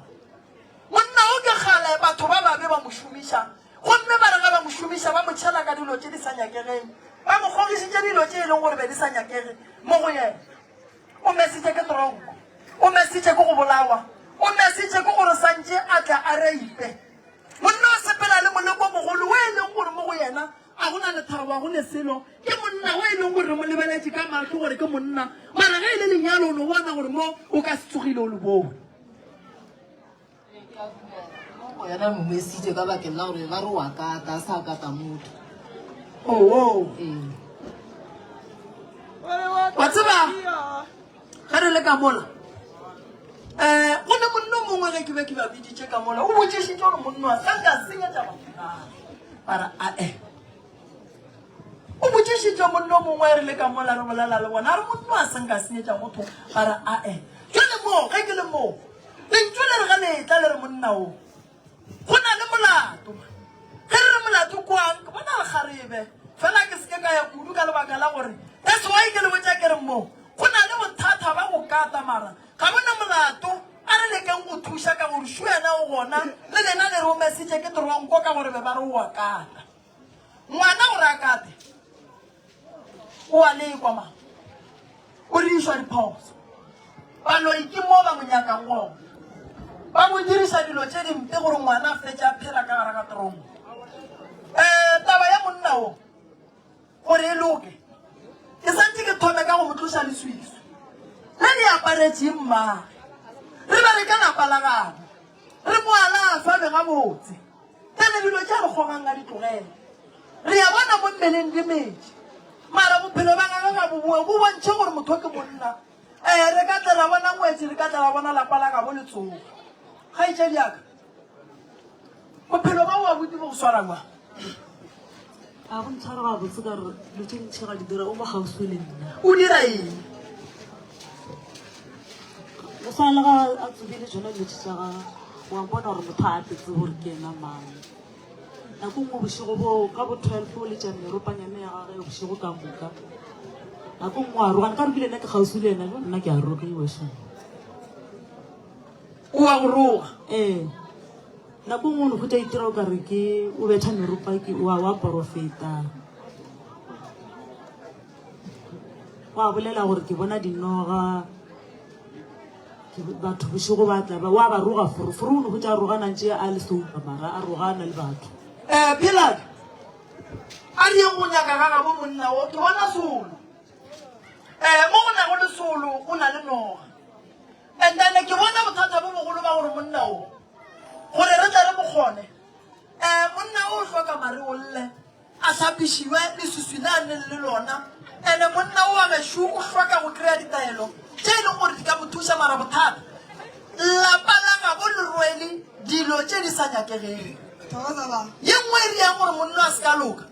monna o ke gale batho ba babe ba mo šomiša gomme ba re ga ba mo šomiša ba mo tšhela ka dilo tse di sa nyakegeng ba mo kgogisitše dilo tse e leng gore be di sa nyakege mo go yena o mesitše ke tronko o mesitše ke go bolawa o mesitše ke gore santše a tla a reipe monna o sepela le moleko mogolo o e leng gore mo go yena a gona le thabo a gone selo ke monna o e leng gore mo lebeletše ka matlho gore ke monna mara ge e le lenyalo o no bona gore mo o ka se tsogile o le bone yena mo mesitše ka bakeng la gore ba re wa kata a sa kata motho wa tseba ge re le ka mola go ne monna o mongwe ge ke be ke ba biditše ka mola o botšišitše gore monna a sanka senyetša batho bara ae o botšišitše monna o mongwe re le ka mola re bolela le bona a re monna a sanka senyetša motho bara ae jale mo ge ke le moo lentswe le re ga letla le re monna o go na le molato ge re re molato kwang ke bona le kgarebe fela ke se ka ya kudu ka lebaka la gore that's why ke le botsa ke re mo go na le bothata ba go kata mara ga bona molato a re le keng go thusa ka gore shuena o gona le lena le ro message ke tronko ka gore be ba re wa kata ngwana o ra kate o a le kwa ma o re iswa diphoso ba lo ikimo ba monyaka ngo ba mo dirisa dilo tse dimpe gore ngwana a fetsa phela ka gara ka tronko taba ya monna o gore e loke ke santse ke thome ka go motlosa leswiso le di aparetse mma re ba re ka lapa la gabo re mo alafa be ga botse tene dilo tša re kgogang ga ditlogele re ya bona mo mmeleng di metsi mara bophelo ba gaga ga boboe bo bontšhe gore motho ke monna re ka tla ra bona ngwetse re ka tla ra bona lapa la gabo letsogo ga itša diaka bophelo ba o a bodi bo go swara kwa a go ntshwara ga botse ka re lo tse ntšhe ga di dira o mo gaufi le nna o dira eng o sale ga a tsebile jone dilo tse tša gaga wa bona gore motho a tetse gore ke ena mang nako nngwe bošego bo ka bo 12 o letša meropanyane ya gage bošego ka moka nako nngwe a rogane ka re bile nna ke gaufi le ena nna ke a rogiwe šone o a go roga nako nngwe o ne go tša itira o kare ke o betha meropa wa porofeta wa bolela gore ke bona dinoga batho bošego ba tla wa ba roga foroforo o ne go tša roganantše a le soupa mara a rogana le batho Pilad a di go nyaka ga ga bo monna o ke bona solo mo go na go le solo o na le noga and then ke bona bothata bo bogolo ba gore monna o gore re tla re bogone monna o hloka mare o lle a sapishiwe le suswilane le lona ene monna o a geshu o hloka go kry-a ditaelo tše e leng gore di ka mo thusa mara bothata lapa la gabo le rwele dilo tše di sa nyakegeng ye nngwe e riang gore monna a se ka loka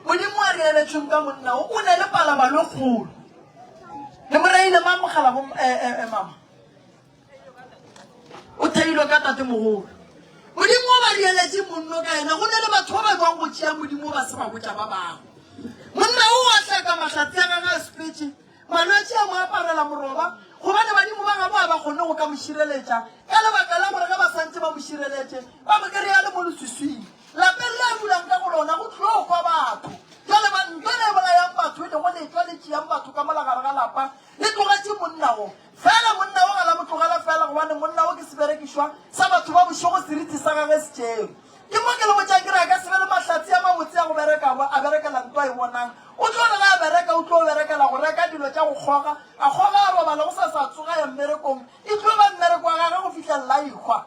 modimo a reeletsweng ka monna o ne le palaba le kgolo le moreile mamogala mama o theilwe ka tate mogolo modimo o ba reeletse monno ka ena go ne le batho ba ba jwang go tšea modimo ba se ba botša ba bangwe monna o a tlhaka matlhatsi a gaga a speche malwetse a mo aparela moroba gobane badimo ba gabo a ba kgonne go ka mo šireletša ka lebaka la gore ga ba santse ba mo šireletse ba mo kry-a le mo leswiswing lapeng le a dulang ka go lona go tlile go kwa batho jale ntho le e bolayang batho e lego letwa le tšeang batho ka molagare ga lapa le tlogetše monna o fela monna o ga la motlogela fela gobane monna o ke seberekišwa sa batho ba bošogo seriti sa gage se tšeo ke mo ke le botša kry-a ka sebe le mahlatsi a mabotse a go a berekela ntwa e bonang o tlo re ga a bereka o tlo berekela go reka dilo tša go kgoga a robala go sa tsoga ya mmerekong e tlo ba mmereko wa gage go fitlhelela ikgwa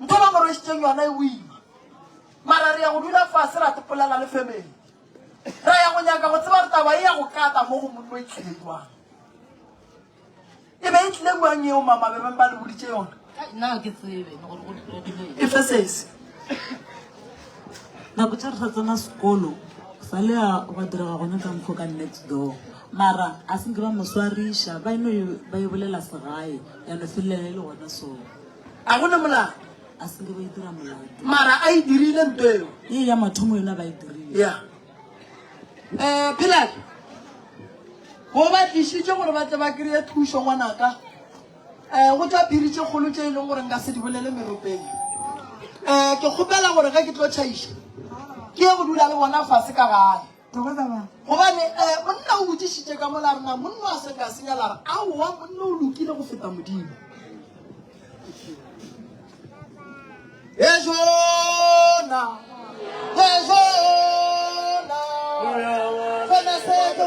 ntho ba mo rwešitšeng yona e boima mara re ya go dula fase ra topolela le family ra ya go nyaka go tseba re taba e ya go kata mo go monno e tlhiletswang e be e tlile buang eo mamabebeng ba le boditše yona efesese nako tša re sa tsena sekolo sa le a ba direga gona ka mokgo ka next door mara a senke ba moswariša ba e bolela segae yano felele le gona sone a gona molao a senke ba e dira molato mara a e dirile ntho eo e ya mathomo yona ba e dirile ya Pilad go ba tlišitše gore ba tle ba kry-e thušo ngwanaka go tšwa phiri tše kgolo tše e leng gore nka se di bolele meropeng ke kgopela gore ge ke tlo tšhaiša ke ye go dula le bona fase ka gae gobane monna o botsišitše ka mola rena monna a se ka senyala re aowa monna o lokile go feta modimo ejona fena se ke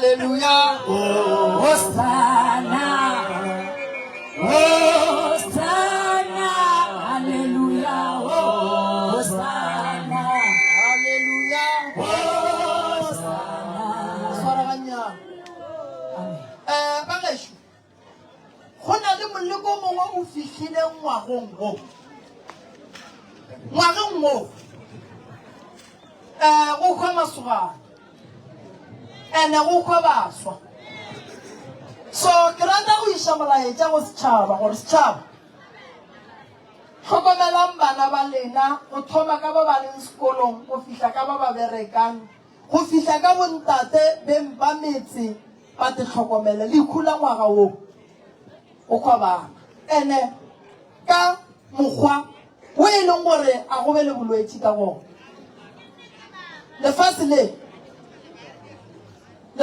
Hallelujah. Hosanna, Hosanna, Hallelujah, Hosanna, Hallelujah. Hosanna. Tshwaraganya. Bagesho. Go na le moleko mongwe o fitlhileng ngwagong mo. Ngwageng mo. Go kgwa masogana. Ene go kgwa baswa. So ke rata go isa molaetsa go setšhaba gore setšhaba tlhokomelang bana ba lena go thoma ka ba ba leng sekolong go fitlha ka ba ba berekang go fitlha ka bontate beng ba metse ba te tlhokomele le khula ngwaga o kgwa bana ene ka mokgwa o e leng gore a go be le bolwetse ka gona lefatshe le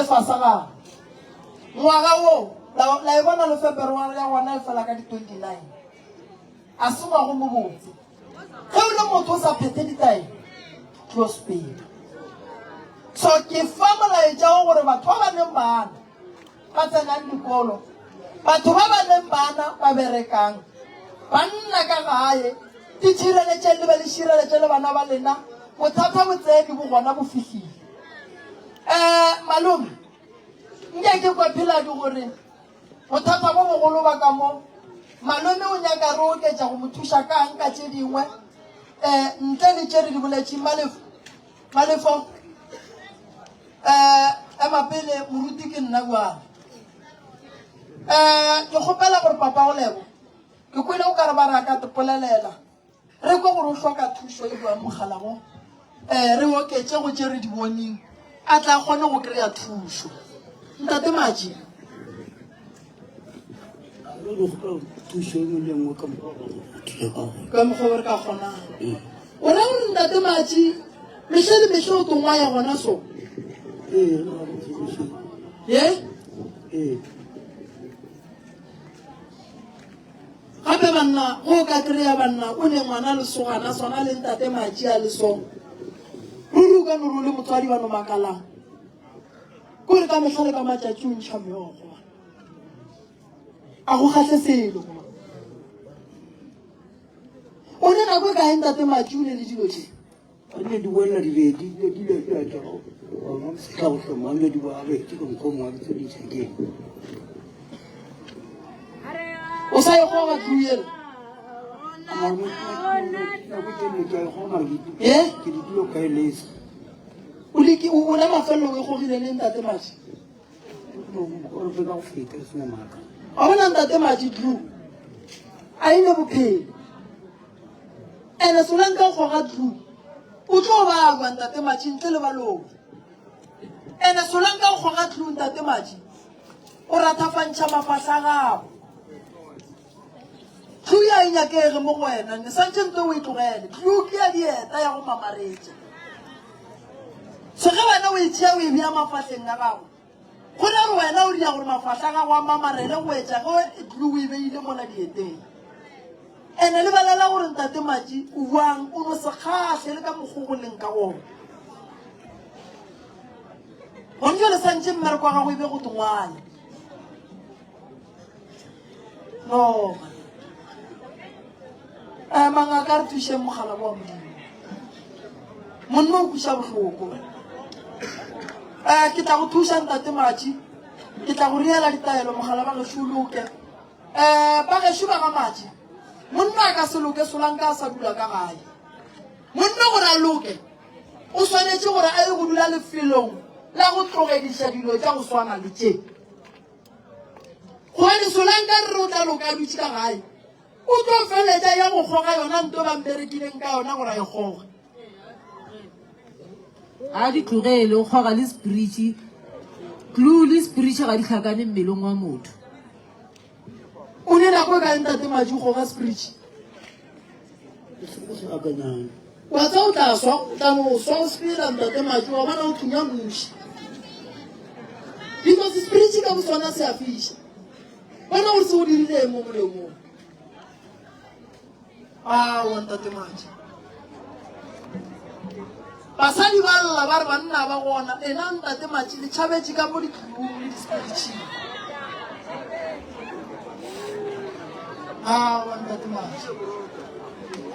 fasaga ngwaga o la e bona le February ya gona e fela ka di 29 a se ngwago mo botse ge o le motho o sa phete ditae close pay so ke fa molaetsa o gore batho ba ba neng bana ba tsenang dikolo batho ba ba neng bana ba berekang banna ka gae di tšhireletše le ba le šireletše le bana ba lena bothata botsedi bo gona bo fitlhile malome nke ke kwa phela di gore bothata bo bogolo ba ka mo malome o nyaka re oketša go mo thuša ka nka tše dingwe ntle le tše re di boletše malefo emapele moruti ke nna bjale ke kgopela gore papa o lebo ke kwele o ka re ba raka tepolelela re kwe gore o hloka thušo e bua mogala mo re oketše go tše re di boneng a tla kgone go kry-a thušo ntate maji ka mokgwa re ka kgonang ona gore ntate maji metlhe le metlhe o tongwa ya gona so ye gape banna go ka kry-a banna o ne ngwana lesogana sona le ntate maji a le so ruri o ka noro le motswadi ba no makalang kore ka metlha le ka matšatši o ntšha meogo a go kgatlhe selo o ne nako e ka eng tate maji o ne le dilo tše ne di boela dibedi di le di a tšago ona se tla go hlomang le di boa bete ka mokgwa mongwe tse di tšhakeng o sa ye goga tluele ke di dilo ka elesa o le mafelelo o e gogile le ntate maji gore fe ka go feta se mamaka a bona ntate maji tlu a ene bophelo ene solanka o goga tlu o tlo ba kwa ntate maji ntle le balong ene solanka o goga tlu ntate maji o rathafantšha mafahla gago tlu ya e nyakege mo go wena ne santse nte o e tlogele tlu ke ya dieta ya go mamaretša se ge wena o e tšea o e bea mafahleng a gago go na re wena o dia gore mafahla gago a mamarele go etša ge tlu o e beile mola dieteng ene le balela gore ntate maji o buang o no se kgatlhe le ka mokgo go leng ka gona gonjo le santse mmereko wa gago e be go tongwane no mangaka re thušeng mogala wa modimo monna o kuša bohloko ke tla go thuša ntate maji ke tla go riela ditaelo mogala ba gešo o loke ba gešo ba ga maji monna a ka se loke solanka a sa dula ka gae monna gore a loke o swanetše gore a ye go dula lefelong la go tlogediša dilo tša go swana le tše gone solanka re o tla loka a dutše ka gae o tlo feletša ya go kgoga yona nto ba mberekileng ka yona gore a e kgoga ga di tlogele o kgoga le spiritšhe tlu le spiritšhe ga di tlhakane mmeleng wa motho o ne nako e ka ntate maji go ga spiritšhe se akanyang wa tsa o tla no swa o spira ntate maji wa bona o thunya moši because spiritšhe ka boswana se a fiša bona gore se o dirile mo molemong wa ntate maji basadi ba lla ba re banna ba gona ena ntate matši le tšhabetše ka mo ditlong le dispiritšheng awa ntate matši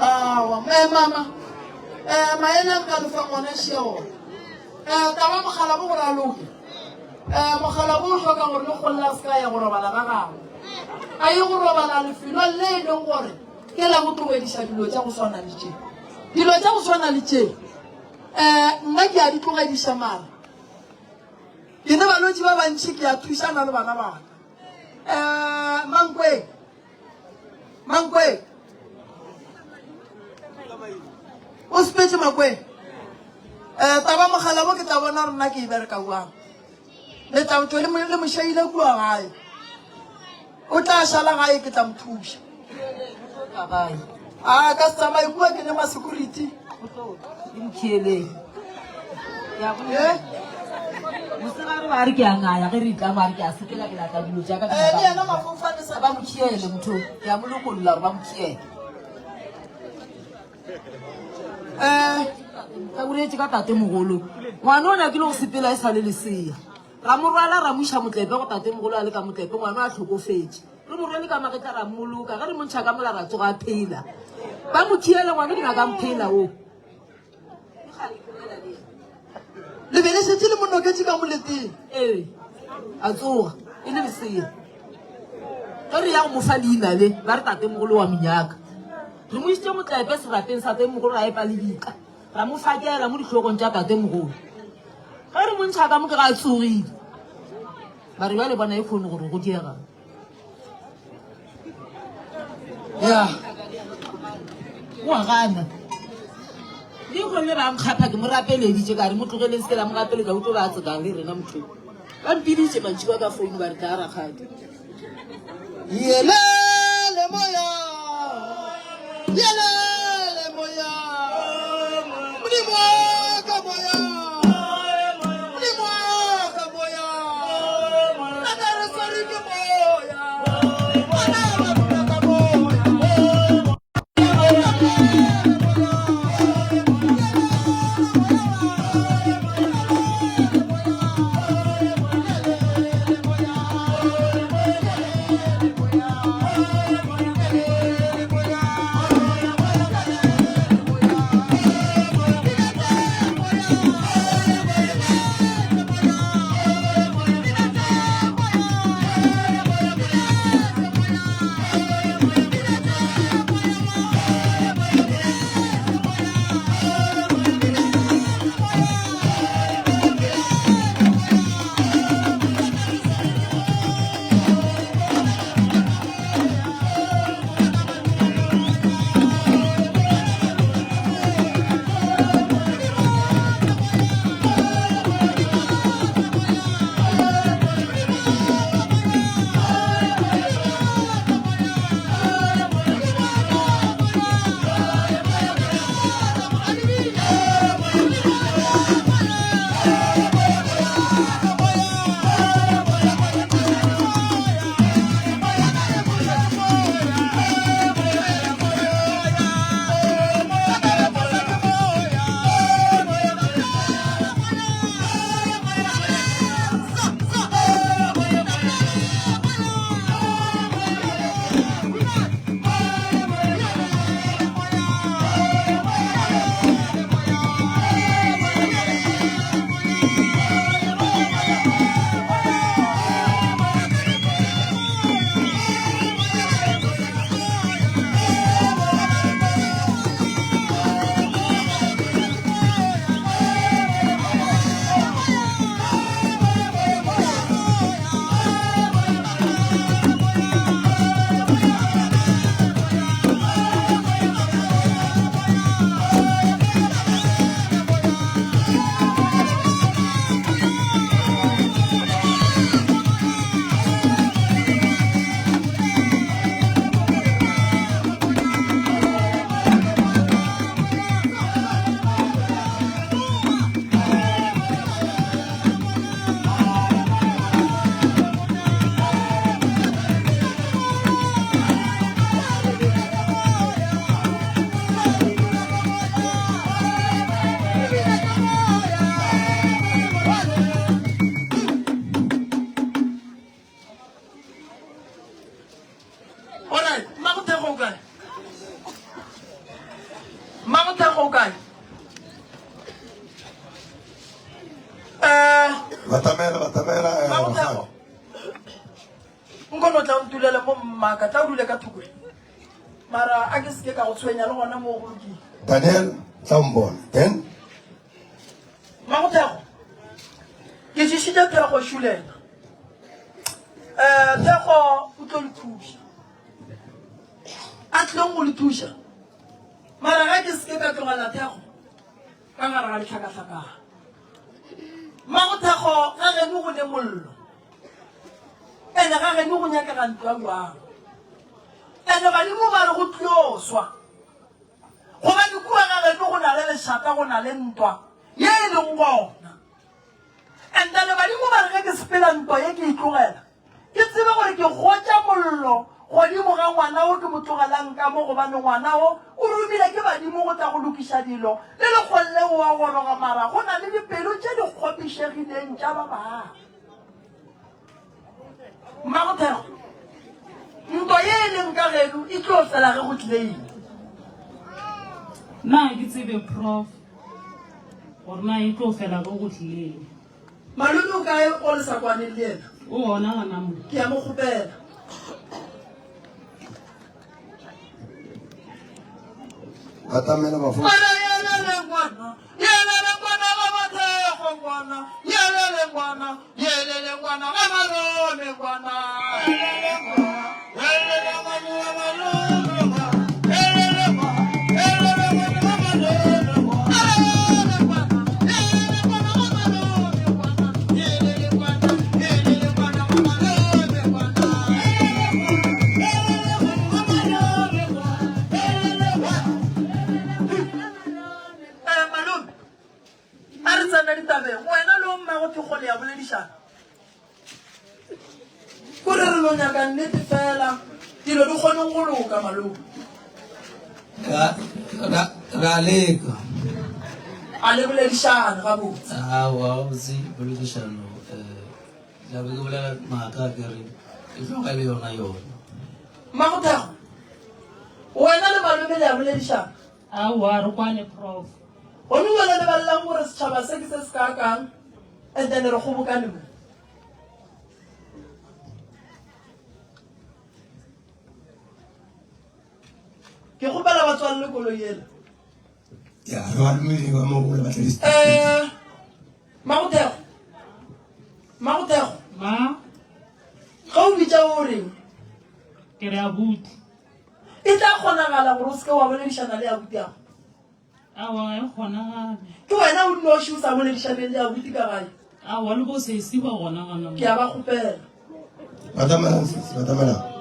awa mama maena nka lefa ngwana šeo taba mogala bo gore a loke mogala bo o hloka gore le kgolola se ka ya go robala ba gago a ye go robala lefelo le e leng gore ke la go tlogediša dilo tša go swana le tše dilo tša go swana le tše nna ke a di tlogediša mara ke ne balwetši ba bantšhi ke a thušana le bana baka mankwe o sepetse makwe taba mogala bo ke tla bona rona ke e bereka buang le tabotho le mošaile kua gae o tla šala gae ke tla mothuša a ka se tsamaye kua ke ne ma-security mosegare ba re ke a ngaya ge re itlama re ke a sepela ke latla dilo jaaka le yena mafofane sa ba mokhiele motho ke a molokolola gore ba mokhiele ka boretse ka tate mogolo ngwane o nyakile go sepela e sa le lesea ra mo rwala ra mo iša motlepe go tate mogolo a le ka motlepe ngwane a tlhokofetse re mo rwele ka maketla ra mmoloka ge re montšha ka mola ra tsoga a phela ba mokhiele ngwane ke nyaka mphela o le be le šetse le monoketse ka moleteng ee a tsoga e le lesea ge re ya go mofa leina le ba re tate mogolo wa menyaka re mo isitse motlepe serapeng sa tate mogolo ra epa lebika ra mo fakela mo ditlhogong tša tate mogolo ge re montšha ka mo ke ga a tsogile ba re ba le bona e kgone gore go diega ya oa gana le kgonne ba nkgapha ke mo rapeleditše ka re mo tlogeleng se ke la mo rapele ka utlo ba tsekang le rena motho ba mpiditše mantši ba ka founu ba re ka rakgadi yelele moya yelele moya modimo ka moya modimo ka moya nakare sari ke moya bona ba bula ka moya Alright, Makuthego guy. Makuthego guy. Batamela. Makuthego. Nkono tla utulela mo mmaka tla udule ka thukwe. Mara a ke se ka go tshwenya le gona mo go loki. Daniel Tambon. Then Makuthego. Ke tshishitse Thego Shulela. Thego o tlo le thusa. A tlong go le thusa. Mara ga ke se ka tlogela Thego. Ka gare ga ditlhakatlhaka. Makuthego ga re mo go ne mollo. Ene ga re mo go nyaka ga ntwa bua. Ene ba le mo ba re go tloswa. Go ba dikua ga re go na le leshata go na le ntwa. Ye e leng gona. And then ba le mo ba re ke sepela ntwa ye ke itlogela. Ke tsebe gore ke gotsa mollo godimo ga ngwana o ke mo tlogelang ka mo gobane ngwana o o rumile ke badimo go tla go lokisa dilo le lekgolle o wa goroga mara go na le dipelo tse di kgopišegileng tša ba bang. Makuthego ntwa ye e leng ka geno e tlo fela ge go tlile eng? Na ke tsebe prof gore na e tlo fela go go tlileng. Malome o kae o le sa kwaneng le ena? O gona gona mo. Ke a mo kgopela. Batamela Mafuta. Yelele ngwana ga Mathego ngwana. Yelele ngwana ga Malome ngwana. Yelele ngwana ga Malome ngwana. Yelele ngwana ga Malome ngwana. Yelele ngwana ga Malome ngwana. Yelele ngwana ga Malome ngwana. Malome, a re tsana ditabeng, wena le o mmago Thekgole ya boledišana. Kore re lo nyaka nnete fela, dilo di kgone go loka malome. Ra leka. A le boledišane ga botse. Awa, botse boledišano. La be ke bolela maaka ke re e tlhoka le yona. Makuthego, wena le malome le ya boledišana. Awa, re kwane prof. Go ne wena le balelang gore setšhaba se ke se se ka kang, and then re kgobokane mo. Ke kgopela batswalle koloi ela. Ya, re wa lumile wa mo go batla di. Makuthego. Ma, Ga o bitsa o reng? ke re abuti. E tla kgonagala gore o seke wa boledišana le abuti yago. Awa, e gona gabe. Ke wena o noši o sa boledišaneng le abuti ka gae. Awa, le bo se se ba gona gona mo. Ke a ba kgopela. Batamela.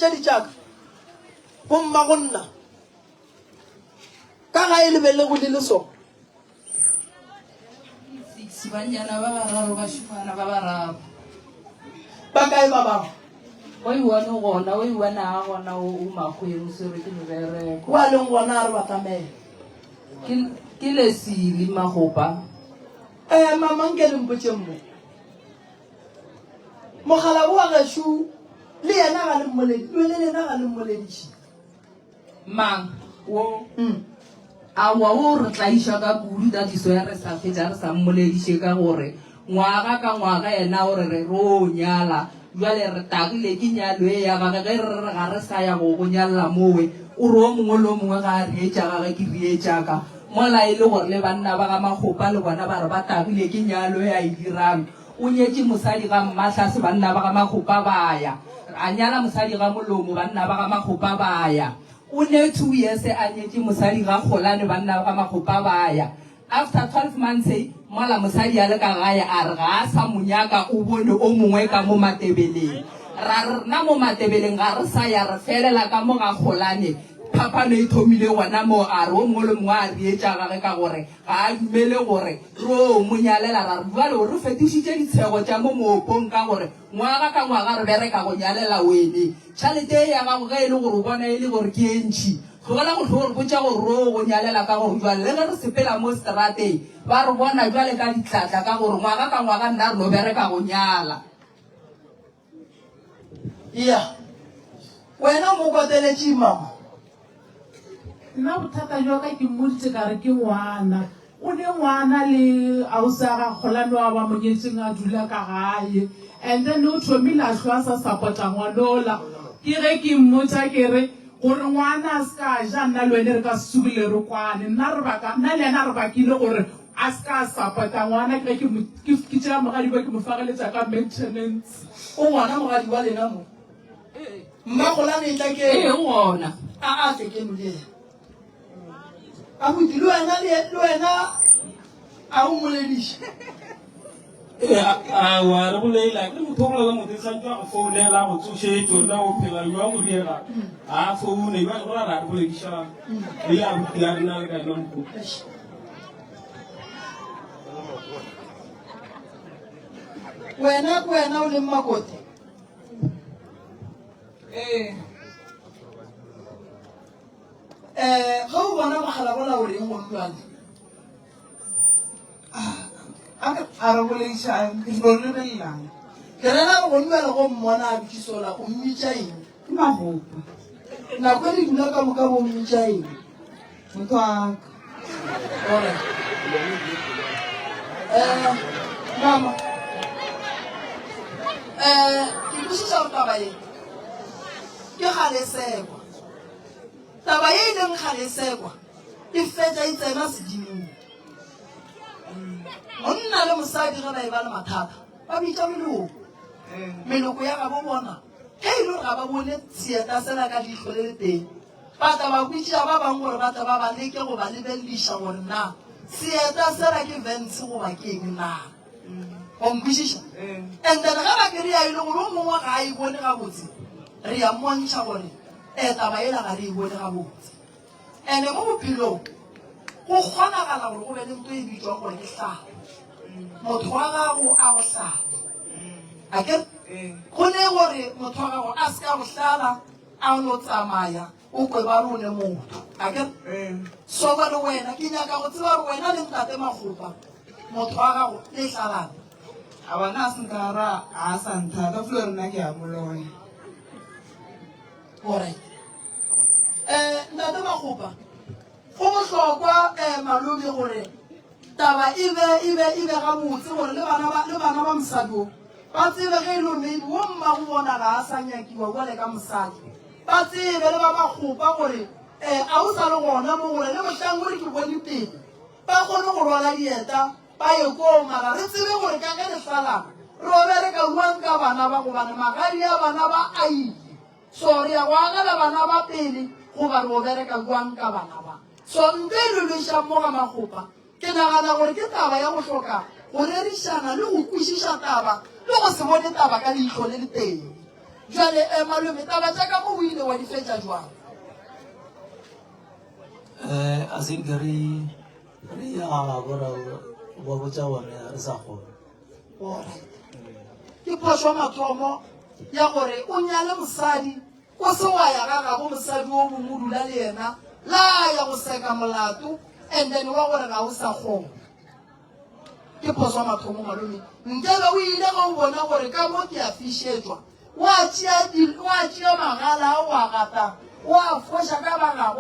batsadi tšaka bomma go nna ka ga e lebelele go le le sona banyana ba bararo ba šumana ba bararo ba kae ba bangwe o iwane gona o iwane a gona o makgweng sere ke mebereko wa leng gona a re batamela ke lesile magopa mamang ke lempotšeng mo mogala bo wa gešo le yena ga le mmoledi le lena ga le mmolediše mang wo awa o re tlaiša ka kudu tatiso ya re sa fetša re sa mmolediše ka gore ngwaga ka ngwaga yena o re o nyala jwale re takile ke nyalo e ya gage ge re ga re sa ya go nyalela mowe o re o mongwe le o mongwe ga a reetša gage ke reetšaka mola e le gore le banna ba ga magopa le bona ba re ba takile ke nyalo e a e dirang o nyetše mosadi ga mmatlase banna ba ga magopa ba ya a nyala mosadi ga molomo banna ba ga magopa ba ya o ne 2 years a nyetše mosadi ga kgolane banna ba ga magopa ba ya after 12 months mola mosadi a le ka gae a re ga a sa monyaka o bone o mongwe ka mo matebeleng ra rena mo matebeleng ga re sa ya re felela ka mo ga kgolane phapano e thomile gona mo a re o mongwe le mongwe a reetša gage ka gore ga a dumele gore ro monyalela ra re jale gore re fetišitše ditshego tša mo moopong ka gore ngwaga ka ngwaga re bereka go nyalela wene tšhalete e ya gago ge e le gore o bona e le gore ke e ntšhi tlogela go tlho gore botša gore ro go nyalela ka gore jale le ge re sepela mo strateng ba re bona jale ka ditlatla ka gore ngwaga ka ngwaga nna re no bereka go nyala ya wena mo kwateletše mama nna bothata jwa ka ke mmoditse ka re ke ngwana o ne ngwana le ausa ga kgolane wa ba monyetseng a dula ka gae and then o thomile a tlho a sa support-a ngwanola ke ge ke mmotsa ke re gore ngwana a se ka ja nna le wene re ka sesugile re kwane nna le ena re bakile gore a se ka support-a ngwana ke tšea mogadi ba ke mo fageletša ka maintenance o ngwana mogadi wa lena mo mmagolane e tla ke ngona a tle ke molena abuti le wena a o mmolediše awa re boleila ke motho o bolela motho e santse go founela go tsošetso rena o phela jwa moriega a foune ba go ra re boledišang le abuti a rena le ka ena moko wena o leng makote ga o bona mogala bola o reng gomjale a re boleišang ke tlo lebelelang ke rena re gomjale go mmona a bikisola o mmitša eng ke magopa nako e di dula ka moka bo mmitša eng motho aka ore mama ke kwešiša gore taba e ke galesekwa taba ye e leng galesekwa e fetša e tsena sedimong monna le mosadi ge ba e ba le mathata ba bitša meloko meloko ya ga bo bona ge e le gore ga ba bone seeta sela ka leitlho le le teng batla ba kwešiša ba bangwe gore batla ba ba leke go ba lebeleliša gore na seeta sela ke vence goba ke eng na onkwešiša and then ge ba kry-a e le gore o mongwe ga a e bone gabotse re ya mmontšha gore taba ela ga re e bone gabotse and mo bophelong go kgonagala gore go be le nto e bitswang gore ke tlhale motho wa gago a go tlhale ake go ne gore motho wa gago a se ka go tlala a no tsamaya o kwe ba rone motho ake so ba le wena ke nyaka go tseba gore wena le ntate magopa motho wa gago le tlalane a bona a senkara a santa ka flo rena ke a molone gore ntate magopa go bohlokwa malome gore taba e be gabotse gore le bana ba mosadi ba tsebe ge e lo maybe wo mma go bona ga a sa nyakiwa jale ka mosadi ba tsebe le ba magopa gore a o sa le gona mo gore le mohlang gore ke bone pele ba kgone go rwala dieta ba ye koo mara re tsebe gore ka ge letlalana re obereka buang ka bana ba gobane magadi a bana ba aile so re ya go agela bana ba pele goba re obereka buang ka bana ba so nte lološang mo ga magopa ke nagana gore ke taba ya go hloka go rerišana le go kwešiša taba le go se bone taba ka leitlho le le teng jwale malome taba tsa ka mo o ile wa di fetsa jwang? a se ke re ya bora wa botsa wa re sa go ke phoso mathomo ya gore o nyale mosadi o se wa ya ga go mosadi o mo dula le yena la ya go seka molato and then wa gore ga o sa go ke phoso mathomo malome ntele o ile go bona gore ka mo ke a fishetswa wa tšea magala wa gata wa fosha ka bagago